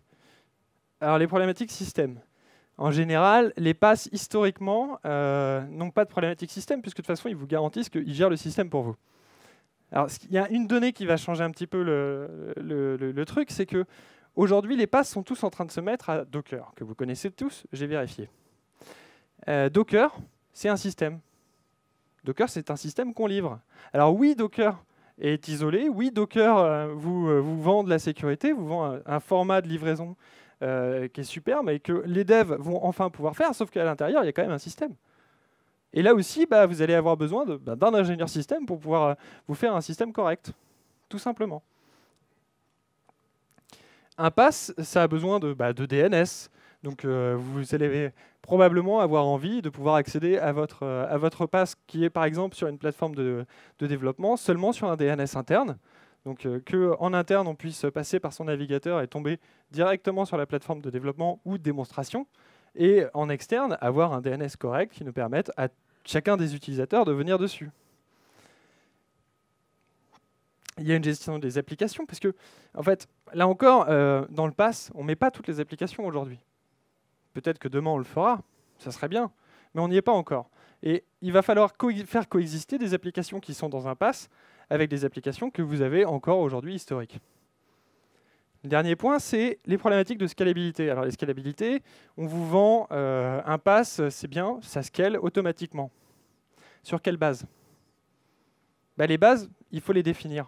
Alors les problématiques système. En général, les PaaS, historiquement, n'ont pas de problématique système, puisque de toute façon, ils vous garantissent qu'ils gèrent le système pour vous. Alors, il y a une donnée qui va changer un petit peu le truc, c'est que aujourd'hui, les PaaS sont tous en train de se mettre à Docker, que vous connaissez tous, j'ai vérifié. Docker, c'est un système. Docker, c'est un système qu'on livre. Alors oui, Docker est isolé. Oui, Docker vous vend de la sécurité, vous vend un format de livraison qui est superbe et que les devs vont enfin pouvoir faire, sauf qu'à l'intérieur, il y a quand même un système. Et là aussi, vous allez avoir besoin d'un ingénieur système pour pouvoir vous faire un système correct, tout simplement. Un PaaS, ça a besoin de DNS. Donc vous allez probablement avoir envie de pouvoir accéder à votre pass qui est par exemple sur une plateforme de développement seulement sur un DNS interne. Donc qu'en interne, on puisse passer par son navigateur et tomber directement sur la plateforme de développement ou de démonstration. Et en externe, avoir un DNS correct qui nous permette à chacun des utilisateurs de venir dessus. Il y a une gestion des applications, parce que, en fait, là encore, dans le pass, on ne met pas toutes les applications aujourd'hui. Peut-être que demain, on le fera, ça serait bien, mais on n'y est pas encore. Et il va falloir faire coexister des applications qui sont dans un pass avec des applications que vous avez encore aujourd'hui historiques. Le dernier point, c'est les problématiques de scalabilité. Alors, les scalabilités, on vous vend un pass, c'est bien, ça scale automatiquement. Sur quelle base? Les bases, il faut les définir.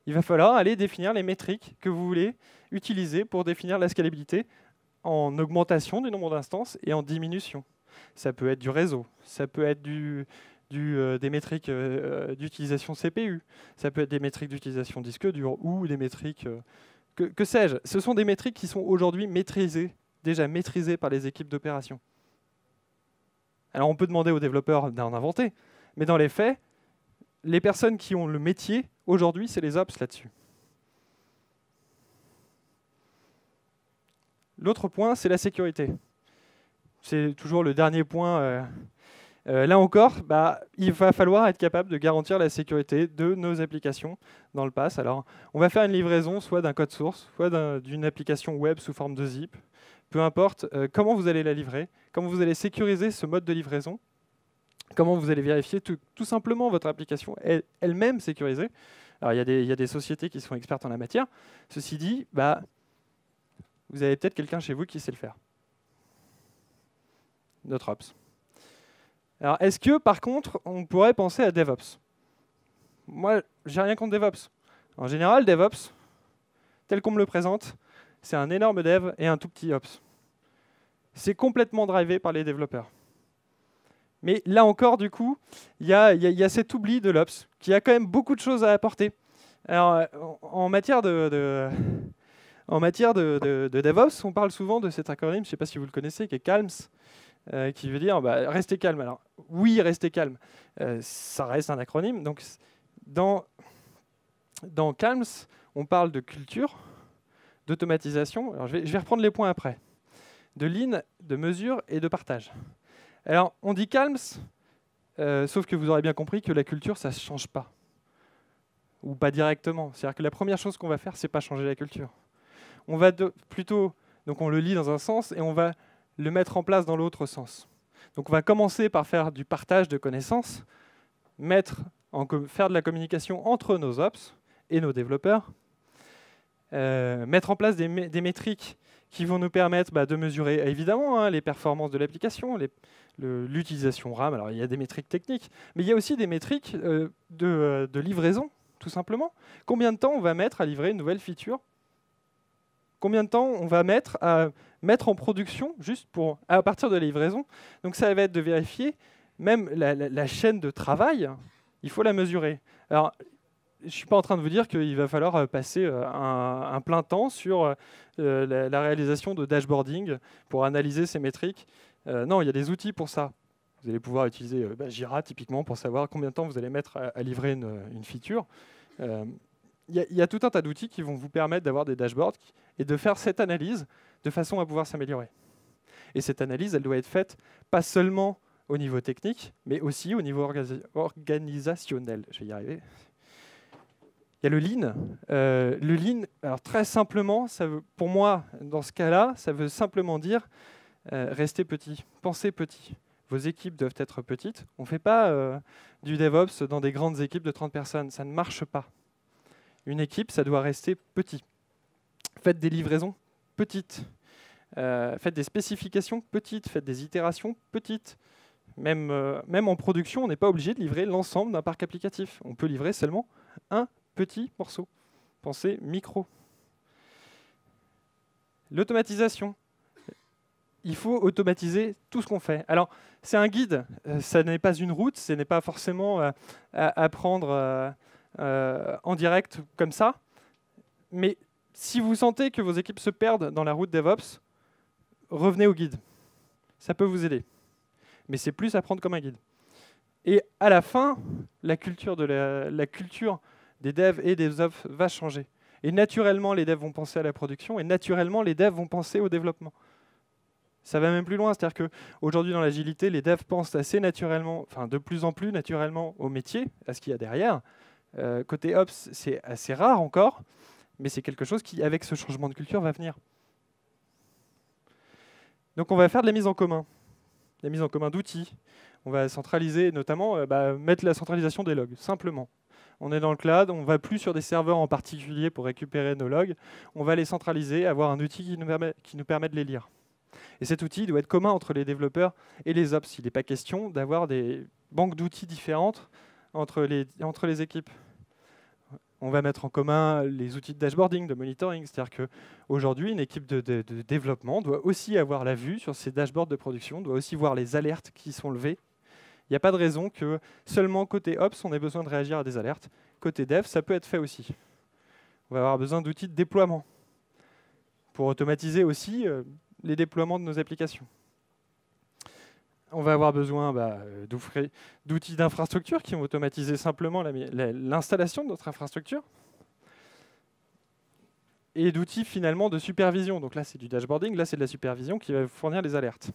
Il va falloir aller définir les métriques que vous voulez utiliser pour définir la scalabilité en augmentation du nombre d'instances et en diminution. Ça peut être du réseau, ça peut être des métriques d'utilisation CPU, ça peut être des métriques d'utilisation disque dur ou des métriques, que sais-je. Ce sont des métriques qui sont aujourd'hui déjà maîtrisées par les équipes d'opération. Alors on peut demander aux développeurs d'en inventer, mais dans les faits, les personnes qui ont le métier, aujourd'hui, c'est les ops là-dessus. L'autre point, c'est la sécurité. C'est toujours le dernier point. Là encore, il va falloir être capable de garantir la sécurité de nos applications dans le pass. Alors, on va faire une livraison soit d'un code source, soit d'une application web sous forme de zip. Peu importe comment vous allez la livrer, comment vous allez sécuriser ce mode de livraison, comment vous allez vérifier tout simplement votre application elle-même sécurisée. Alors, il y a des sociétés qui sont expertes en la matière. Ceci dit, vous avez peut-être quelqu'un chez vous qui sait le faire. Notre ops. Alors, est-ce que, par contre, on pourrait penser à DevOps? Moi, j'ai rien contre DevOps. En général, DevOps, tel qu'on me le présente, c'est un énorme dev et un tout petit ops. C'est complètement drivé par les développeurs. Mais là encore, du coup, il y a cet oubli de l'ops qui a quand même beaucoup de choses à apporter. Alors, en matière de DevOps, on parle souvent de cet acronyme, je ne sais pas si vous le connaissez, qui est CALMS, qui veut dire rester calme. Alors, oui, rester calme, ça reste un acronyme. Donc, dans CALMS, on parle de culture, d'automatisation. Alors, je vais reprendre les points après. De lean, de mesure et de partage. Alors, on dit CALMS, sauf que vous aurez bien compris que la culture, ça ne se change pas. Ou pas directement. C'est-à-dire que la première chose qu'on va faire, c'est pas changer la culture. On va plutôt, donc on le lit dans un sens et on va le mettre en place dans l'autre sens. Donc on va commencer par faire du partage de connaissances, faire de la communication entre nos ops et nos développeurs, mettre en place des métriques qui vont nous permettre de mesurer évidemment les performances de l'application, l'utilisation RAM. Alors il y a des métriques techniques, mais il y a aussi des métriques de livraison, tout simplement. Combien de temps on va mettre à livrer une nouvelle feature? Combien de temps on va mettre à mettre en production juste à partir de la livraison? Donc ça va être de vérifier même la chaîne de travail, il faut la mesurer. Alors, je ne suis pas en train de vous dire qu'il va falloir passer un plein temps sur la réalisation de dashboarding pour analyser ces métriques. Non, il y a des outils pour ça. Vous allez pouvoir utiliser Jira typiquement pour savoir combien de temps vous allez mettre à livrer une feature. Il y a tout un tas d'outils qui vont vous permettre d'avoir des dashboards et de faire cette analyse de façon à pouvoir s'améliorer. Et cette analyse, elle doit être faite pas seulement au niveau technique, mais aussi au niveau organisationnel. Je vais y arriver. Il y a le lean. Le lean, alors très simplement, pour moi, dans ce cas-là, ça veut simplement dire rester petit, penser petit. Vos équipes doivent être petites. On ne fait pas du DevOps dans des grandes équipes de 30 personnes. Ça ne marche pas. Une équipe, ça doit rester petit. Faites des livraisons petites. Faites des spécifications petites. Faites des itérations petites. Même en production, on n'est pas obligé de livrer l'ensemble d'un parc applicatif. On peut livrer seulement un petit morceau. Pensez micro. L'automatisation. Il faut automatiser tout ce qu'on fait. Alors, c'est un guide. Ça n'est pas une route. Ce n'est pas forcément à apprendre en direct comme ça. Mais si vous sentez que vos équipes se perdent dans la route DevOps, revenez au guide. ça peut vous aider. Mais c'est plus à prendre comme un guide. Et à la fin, la culture des devs et des ops va changer. Et naturellement, les devs vont penser à la production, et naturellement, les devs vont penser au développement. Ça va même plus loin, c'est-à-dire qu'aujourd'hui, dans l'agilité, les devs pensent assez naturellement, enfin de plus en plus naturellement au métier, à ce qu'il y a derrière. Côté ops, c'est assez rare encore, mais c'est quelque chose qui, avec ce changement de culture, va venir. Donc on va faire de la mise en commun d'outils. On va centraliser, notamment mettre la centralisation des logs, simplement. On est dans le cloud, on ne va plus sur des serveurs en particulier pour récupérer nos logs. On va les centraliser, avoir un outil qui nous permet de les lire. Et cet outil doit être commun entre les développeurs et les ops. Il n'est pas question d'avoir des banques d'outils différentes entre les équipes. On va mettre en commun les outils de dashboarding, de monitoring. C'est-à-dire qu'aujourd'hui, une équipe de développement doit aussi avoir la vue sur ses dashboards de production, doit aussi voir les alertes qui sont levées. Il n'y a pas de raison que seulement côté Ops, on ait besoin de réagir à des alertes. Côté Dev, ça peut être fait aussi. On va avoir besoin d'outils de déploiement pour automatiser aussi les déploiements de nos applications. On va avoir besoin d'outils d'infrastructure qui vont automatiser simplement l'installation de notre infrastructure. Et d'outils finalement de supervision. Donc là, c'est du dashboarding, là, c'est de la supervision qui va fournir les alertes.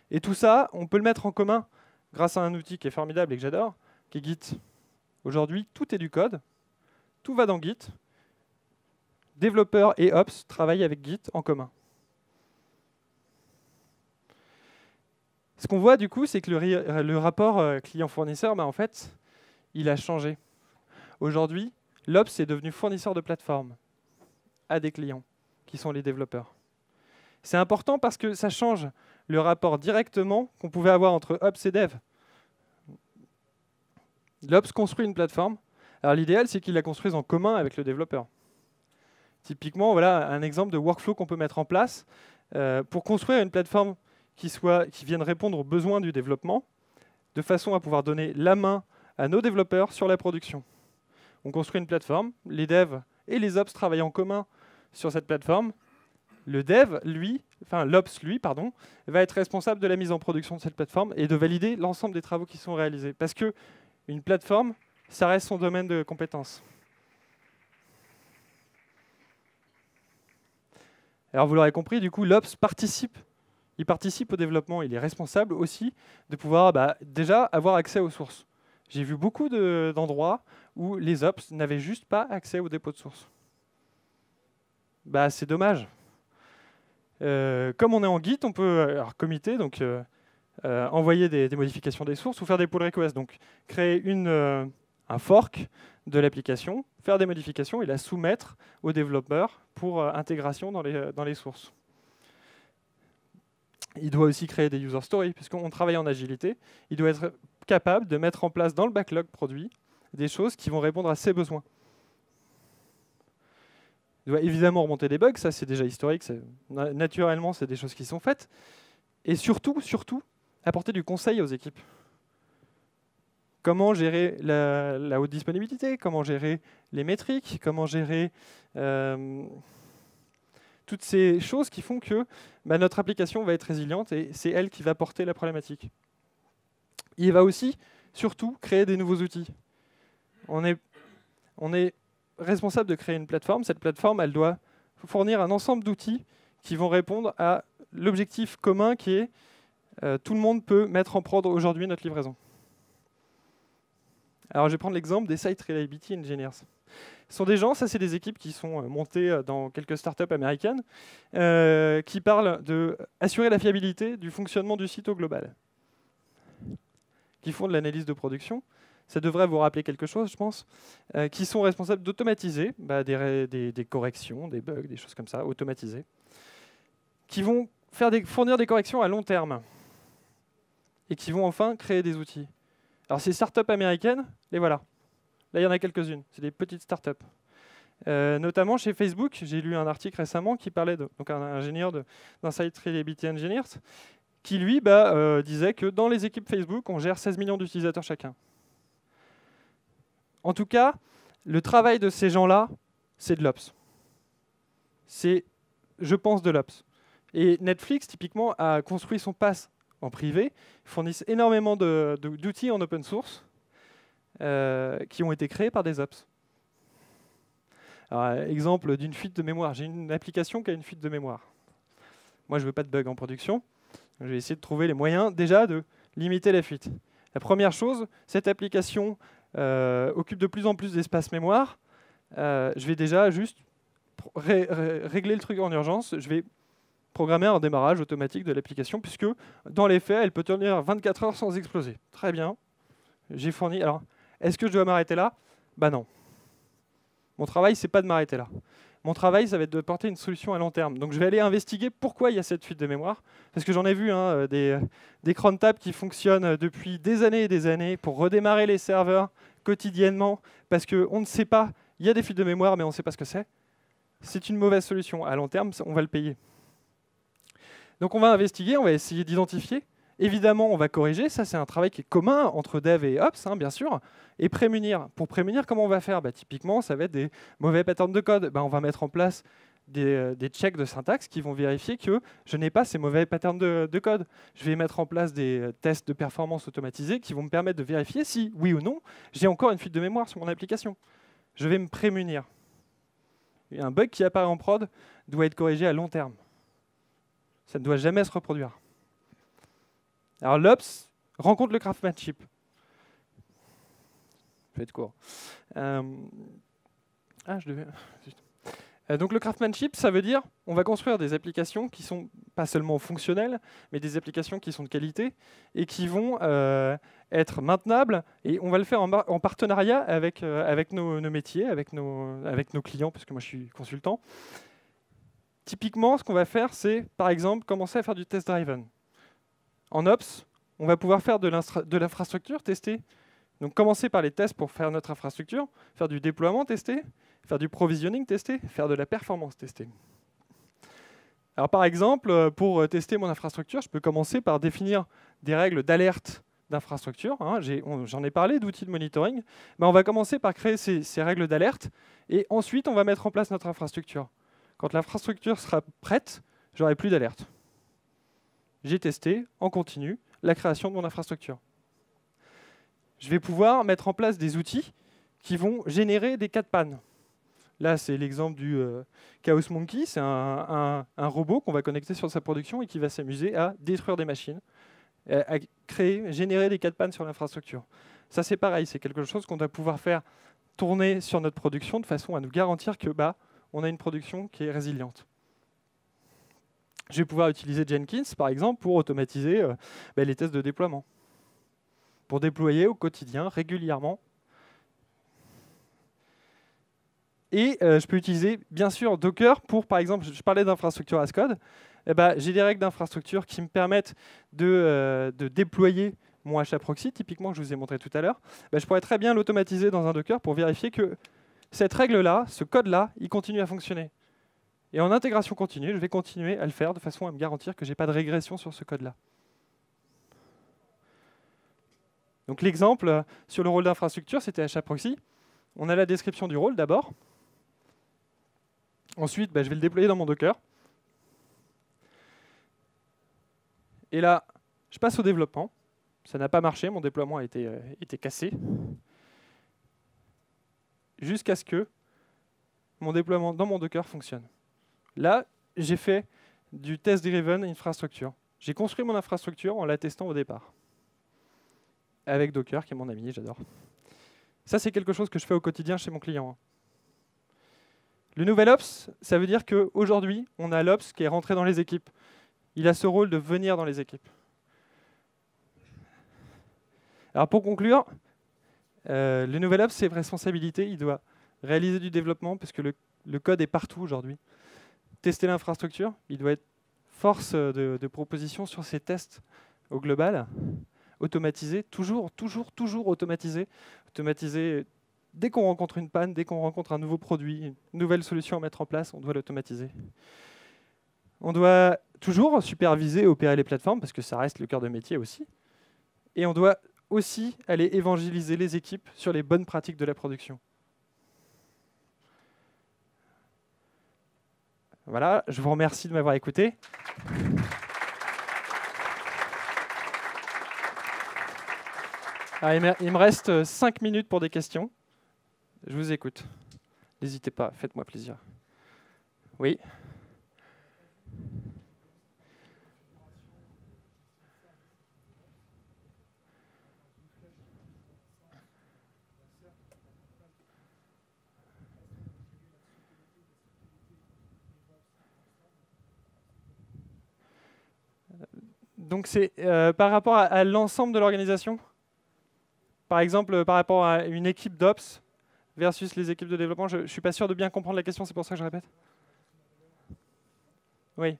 Et tout ça, on peut le mettre en commun grâce à un outil qui est formidable et que j'adore, qui est Git. Aujourd'hui, tout est du code, tout va dans Git. Développeurs et Ops travaillent avec Git en commun. Ce qu'on voit du coup, c'est que le rapport client-fournisseur, en fait, il a changé. Aujourd'hui, l'Ops est devenu fournisseur de plateforme à des clients, qui sont les développeurs. C'est important parce que ça change le rapport directement qu'on pouvait avoir entre Ops et Dev. L'Ops construit une plateforme. Alors l'idéal, c'est qu'il la construise en commun avec le développeur. Typiquement, voilà un exemple de workflow qu'on peut mettre en place pour construire une plateforme qui vienne répondre aux besoins du développement, de façon à pouvoir donner la main à nos développeurs sur la production. On construit une plateforme, les devs et les ops travaillent en commun sur cette plateforme. Le dev, l'ops, va être responsable de la mise en production de cette plateforme et de valider l'ensemble des travaux qui sont réalisés. Parce qu'une plateforme, ça reste son domaine de compétences. Alors vous l'aurez compris, du coup, l'ops participe au développement. Il est responsable aussi de pouvoir déjà avoir accès aux sources. J'ai vu beaucoup d'endroits où les ops n'avaient juste pas accès au dépôt de sources. C'est dommage. Comme on est en Git, on peut committer, donc envoyer des modifications des sources ou faire des pull requests. Donc créer un fork de l'application, faire des modifications et la soumettre aux développeurs pour intégration dans les sources. Il doit aussi créer des user stories, puisqu'on travaille en agilité. Il doit être capable de mettre en place dans le backlog produit des choses qui vont répondre à ses besoins. Il doit évidemment remonter des bugs, ça c'est déjà historique, naturellement c'est des choses qui sont faites. Et surtout, apporter du conseil aux équipes. Comment gérer la haute disponibilité, comment gérer les métriques, comment gérer toutes ces choses qui font que notre application va être résiliente et c'est elle qui va porter la problématique. Il va aussi, surtout, créer des nouveaux outils. On est responsable de créer une plateforme. Cette plateforme, elle doit fournir un ensemble d'outils qui vont répondre à l'objectif commun qui est tout le monde peut mettre en prod aujourd'hui notre livraison. Alors je vais prendre l'exemple des Site Reliability Engineers. Ce sont des gens, ça c'est des équipes qui sont montées dans quelques startups américaines, qui parlent d'assurer la fiabilité du fonctionnement du site au global, qui font de l'analyse de production. Ça devrait vous rappeler quelque chose, je pense, qui sont responsables d'automatiser des corrections, des bugs, des choses comme ça, automatisées, qui vont fournir des corrections à long terme et qui vont enfin créer des outils. Alors ces startups américaines, les voilà. Là, il y en a quelques-unes. C'est des petites startups. Notamment chez Facebook, j'ai lu un article récemment qui parlait donc un ingénieur d'un Site Reliability Engineers qui, lui, disait que dans les équipes Facebook, on gère 16 millions d'utilisateurs chacun. En tout cas, le travail de ces gens-là, c'est de l'Ops. C'est, je pense, de l'Ops. Et Netflix, typiquement, a construit son pass en privé, fournissent énormément d'outils en open source qui ont été créés par des ops. Alors, exemple d'une fuite de mémoire. J'ai une application qui a une fuite de mémoire. Moi, je ne veux pas de bug en production. Je vais essayer de trouver les moyens déjà de limiter la fuite. La première chose, cette application occupe de plus en plus d'espace mémoire. Je vais déjà juste régler le truc en urgence. Je vais programmer un démarrage automatique de l'application, puisque dans les faits, elle peut tenir 24 heures sans exploser. Très bien. J'ai fourni. Alors, est-ce que je dois m'arrêter là? Bah non. Mon travail, c'est pas de m'arrêter là. Mon travail, ça va être de porter une solution à long terme. Donc je vais aller investiguer pourquoi il y a cette fuite de mémoire. Parce que j'en ai vu des cron tabs qui fonctionnent depuis des années et des années pour redémarrer les serveurs quotidiennement, parce qu'on ne sait pas, il y a des fuites de mémoire, mais on ne sait pas ce que c'est. C'est une mauvaise solution. À long terme, on va le payer. Donc on va investiguer, on va essayer d'identifier. Évidemment, on va corriger. Ça, c'est un travail qui est commun entre dev et ops, bien sûr. Et prémunir. Pour prémunir, comment on va faire? Typiquement, ça va être des mauvais patterns de code. On va mettre en place des checks de syntaxe qui vont vérifier que je n'ai pas ces mauvais patterns de code. Je vais mettre en place des tests de performance automatisés qui vont me permettre de vérifier si, oui ou non, j'ai encore une fuite de mémoire sur mon application. Je vais me prémunir. Et un bug qui apparaît en prod doit être corrigé à long terme. Ça ne doit jamais se reproduire. Alors l'ops rencontre le craftsmanship. Je vais être court. Donc le craftsmanship, ça veut dire on va construire des applications qui sont pas seulement fonctionnelles, mais des applications qui sont de qualité et qui vont être maintenables. Et on va le faire en partenariat avec nos métiers, avec nos clients, puisque moi je suis consultant. Typiquement, ce qu'on va faire, c'est, par exemple, commencer à faire du test-driven. En Ops, on va pouvoir faire de l'infrastructure, tester. Donc, commencer par les tests pour faire notre infrastructure, faire du déploiement, tester, faire du provisioning, tester, faire de la performance, tester. Alors, par exemple, pour tester mon infrastructure, je peux commencer par définir des règles d'alerte d'infrastructure. J'en ai parlé d'outils de monitoring. On va commencer par créer ces règles d'alerte et ensuite, on va mettre en place notre infrastructure. Quand l'infrastructure sera prête, j'aurai plus d'alerte. J'ai testé en continu la création de mon infrastructure. Je vais pouvoir mettre en place des outils qui vont générer des cas de panne. Là, c'est l'exemple du Chaos Monkey. C'est un robot qu'on va connecter sur sa production et qui va s'amuser à détruire des machines, à générer des cas de panne sur l'infrastructure. Ça, c'est pareil. C'est quelque chose qu'on doit pouvoir faire tourner sur notre production de façon à nous garantir que on a une production qui est résiliente. Je vais pouvoir utiliser Jenkins, par exemple, pour automatiser les tests de déploiement, pour déployer au quotidien, régulièrement. Et je peux utiliser, bien sûr, Docker pour, par exemple, je parlais d'infrastructure as code. J'ai des règles d'infrastructure qui me permettent de déployer mon HAProxy, typiquement, que je vous ai montré tout à l'heure. Je pourrais très bien l'automatiser dans un Docker pour vérifier que cette règle-là, ce code-là, il continue à fonctionner. Et en intégration continue, je vais continuer à le faire de façon à me garantir que je n'ai pas de régression sur ce code-là. Donc l'exemple sur le rôle d'infrastructure, c'était HAProxy. On a la description du rôle d'abord. Ensuite, je vais le déployer dans mon Docker. Et là, je passe au développement. Ça n'a pas marché, mon déploiement a été cassé. Jusqu'à ce que mon déploiement dans mon Docker fonctionne. Là, j'ai fait du test-driven infrastructure. J'ai construit mon infrastructure en la testant au départ. Avec Docker, qui est mon ami, j'adore. Ça, c'est quelque chose que je fais au quotidien chez mon client. Le nouvel Ops, ça veut dire qu'aujourd'hui, on a l'Ops qui est rentré dans les équipes. Il a ce rôle de venir dans les équipes. Alors pour conclure, le nouvel Ops, c'est responsabilité. Il doit réaliser du développement, parce que le code est partout aujourd'hui. Tester l'infrastructure, il doit être force de proposition sur ses tests au global. Automatiser, toujours automatiser. Automatiser dès qu'on rencontre une panne, dès qu'on rencontre un nouveau produit, une nouvelle solution à mettre en place, on doit l'automatiser. On doit toujours superviser, opérer les plateformes, parce que ça reste le cœur de métier aussi. Et on doit aussi aller évangéliser les équipes sur les bonnes pratiques de la production. Voilà, je vous remercie de m'avoir écouté. Il me reste 5 minutes pour des questions. Je vous écoute. N'hésitez pas, faites-moi plaisir. Oui. Donc c'est par rapport à l'ensemble de l'organisation. Par exemple, par rapport à une équipe d'Ops versus les équipes de développement. Je ne suis pas sûr de bien comprendre la question, c'est pour ça que je répète. Oui.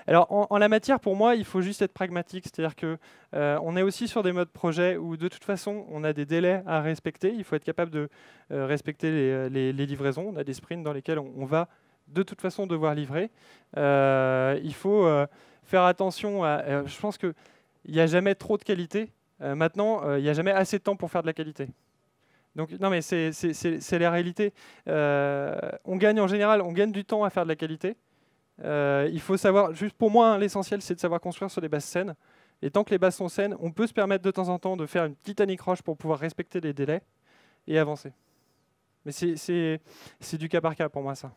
Alors, en la matière, pour moi, il faut juste être pragmatique. C'est-à-dire qu'on est aussi sur des modes projet où, de toute façon, on a des délais à respecter. Il faut être capable de respecter les livraisons. On a des sprints dans lesquels on va, de toute façon, devoir livrer. Il faut faire attention à... je pense qu'il n'y a jamais trop de qualité. Maintenant, il n'y a jamais assez de temps pour faire de la qualité. Donc, non, mais c'est la réalité. On gagne en général, on gagne du temps à faire de la qualité. Il faut savoir, juste pour moi, hein, l'essentiel, c'est de savoir construire sur des bases saines. Et tant que les bases sont saines, on peut se permettre de temps en temps de faire une petite anicroche pour pouvoir respecter les délais et avancer. Mais c'est du cas par cas pour moi, ça.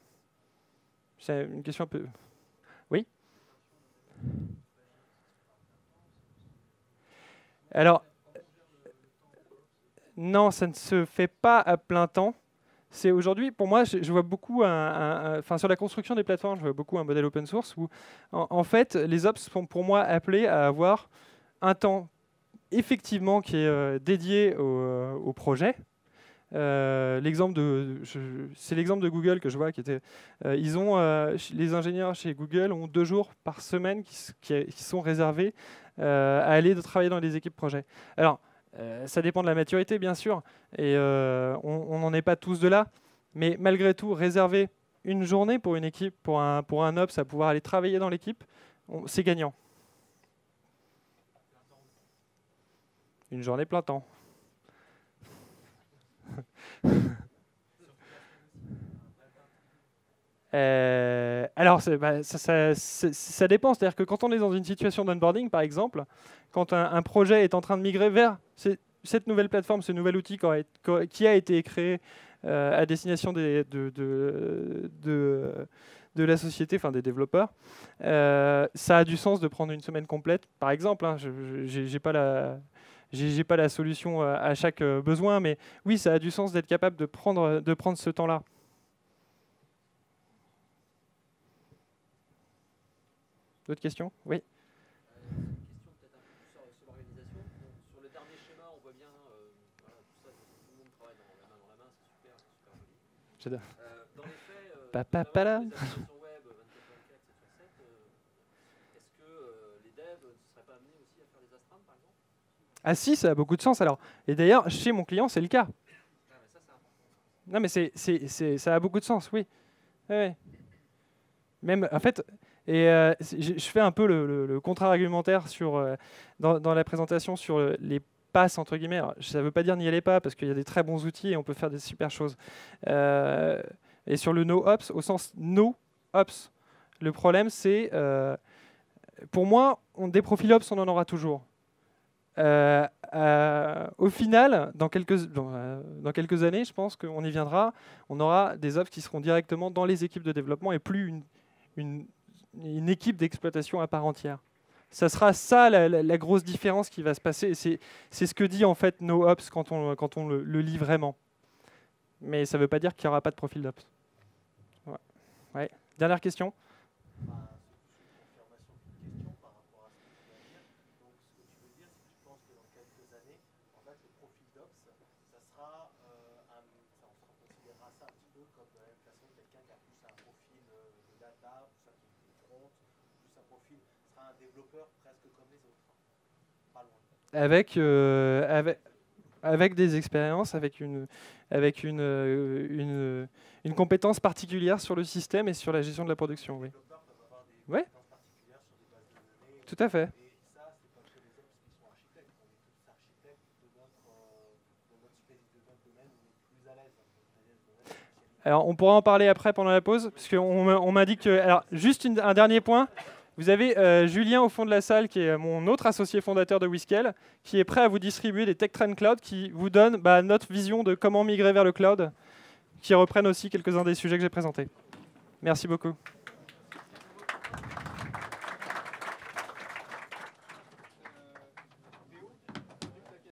C'est une question un peu... Oui ? Alors, non, ça ne se fait pas à plein temps. C'est aujourd'hui, pour moi, je vois beaucoup, enfin sur la construction des plateformes, je vois beaucoup un modèle open source où, en fait, les ops sont pour moi appelés à avoir un temps effectivement qui est dédié au projet. L'exemple c'est l'exemple de Google que je vois qui était, les ingénieurs chez Google ont 2 jours par semaine qui sont réservés à aller travailler dans les équipes projet. Alors, ça dépend de la maturité, bien sûr, et on n'en est pas tous de là, mais malgré tout, réserver une journée pour une équipe, pour un ops, à pouvoir aller travailler dans l'équipe, c'est gagnant. Une journée plein temps. Alors, ça dépend. C'est-à-dire que quand on est dans une situation d'onboarding, par exemple, quand un projet est en train de migrer vers cette nouvelle plateforme, ce nouvel outil qui a été créé à destination de la société, enfin des développeurs, ça a du sens de prendre une semaine complète, par exemple. Hein, je n'ai pas la solution à chaque besoin, mais oui, ça a du sens d'être capable de prendre ce temps-là. D'autres questions? Oui. Question peut-être un peu plus sur l'organisation. Sur le dernier schéma, on voit bien voilà, tout ça, tout le monde travaille la main dans la main, c'est super joli. J'adore. Dans les faits, Pa, les pa, pa, là. applications web 24/24, 7/7, est-ce que les devs ne seraient pas amenés aussi à faire des astreintes, par exemple? Ah si, ça a beaucoup de sens alors. Et d'ailleurs, chez mon client, c'est le cas. Ah, mais ça, c'est important. Non, mais ça a beaucoup de sens, oui. Ouais. Même, en fait, et je fais un peu le contre-argumentaire dans la présentation sur les passes, entre guillemets. Alors, ça ne veut pas dire n'y allez pas, parce qu'il y a des très bons outils et on peut faire des super choses. Et sur le no-ops, au sens no-ops, le problème, c'est, pour moi, des profils ops, on en aura toujours. Au final, dans quelques années, je pense qu'on y viendra, on aura des ops qui seront directement dans les équipes de développement et plus une équipe d'exploitation à part entière. Ça sera ça la grosse différence qui va se passer. Et c'est ce que dit en fait NoOps quand on le lit vraiment. Mais ça ne veut pas dire qu'il n'y aura pas de profil d'Ops. Ouais. Ouais. Dernière question. Avec des expériences, avec une compétence particulière sur le système et sur la gestion de la production. Oui. Ouais. Tout à fait. Alors, on pourra en parler après pendant la pause, parce qu'on m'indique que... Alors, juste un dernier point. Vous avez Julien au fond de la salle, qui est mon autre associé fondateur de Whiskel, qui est prêt à vous distribuer des Tech Trend Cloud qui vous donnent notre vision de comment migrer vers le cloud, qui reprennent aussi quelques-uns des sujets que j'ai présentés. Merci beaucoup.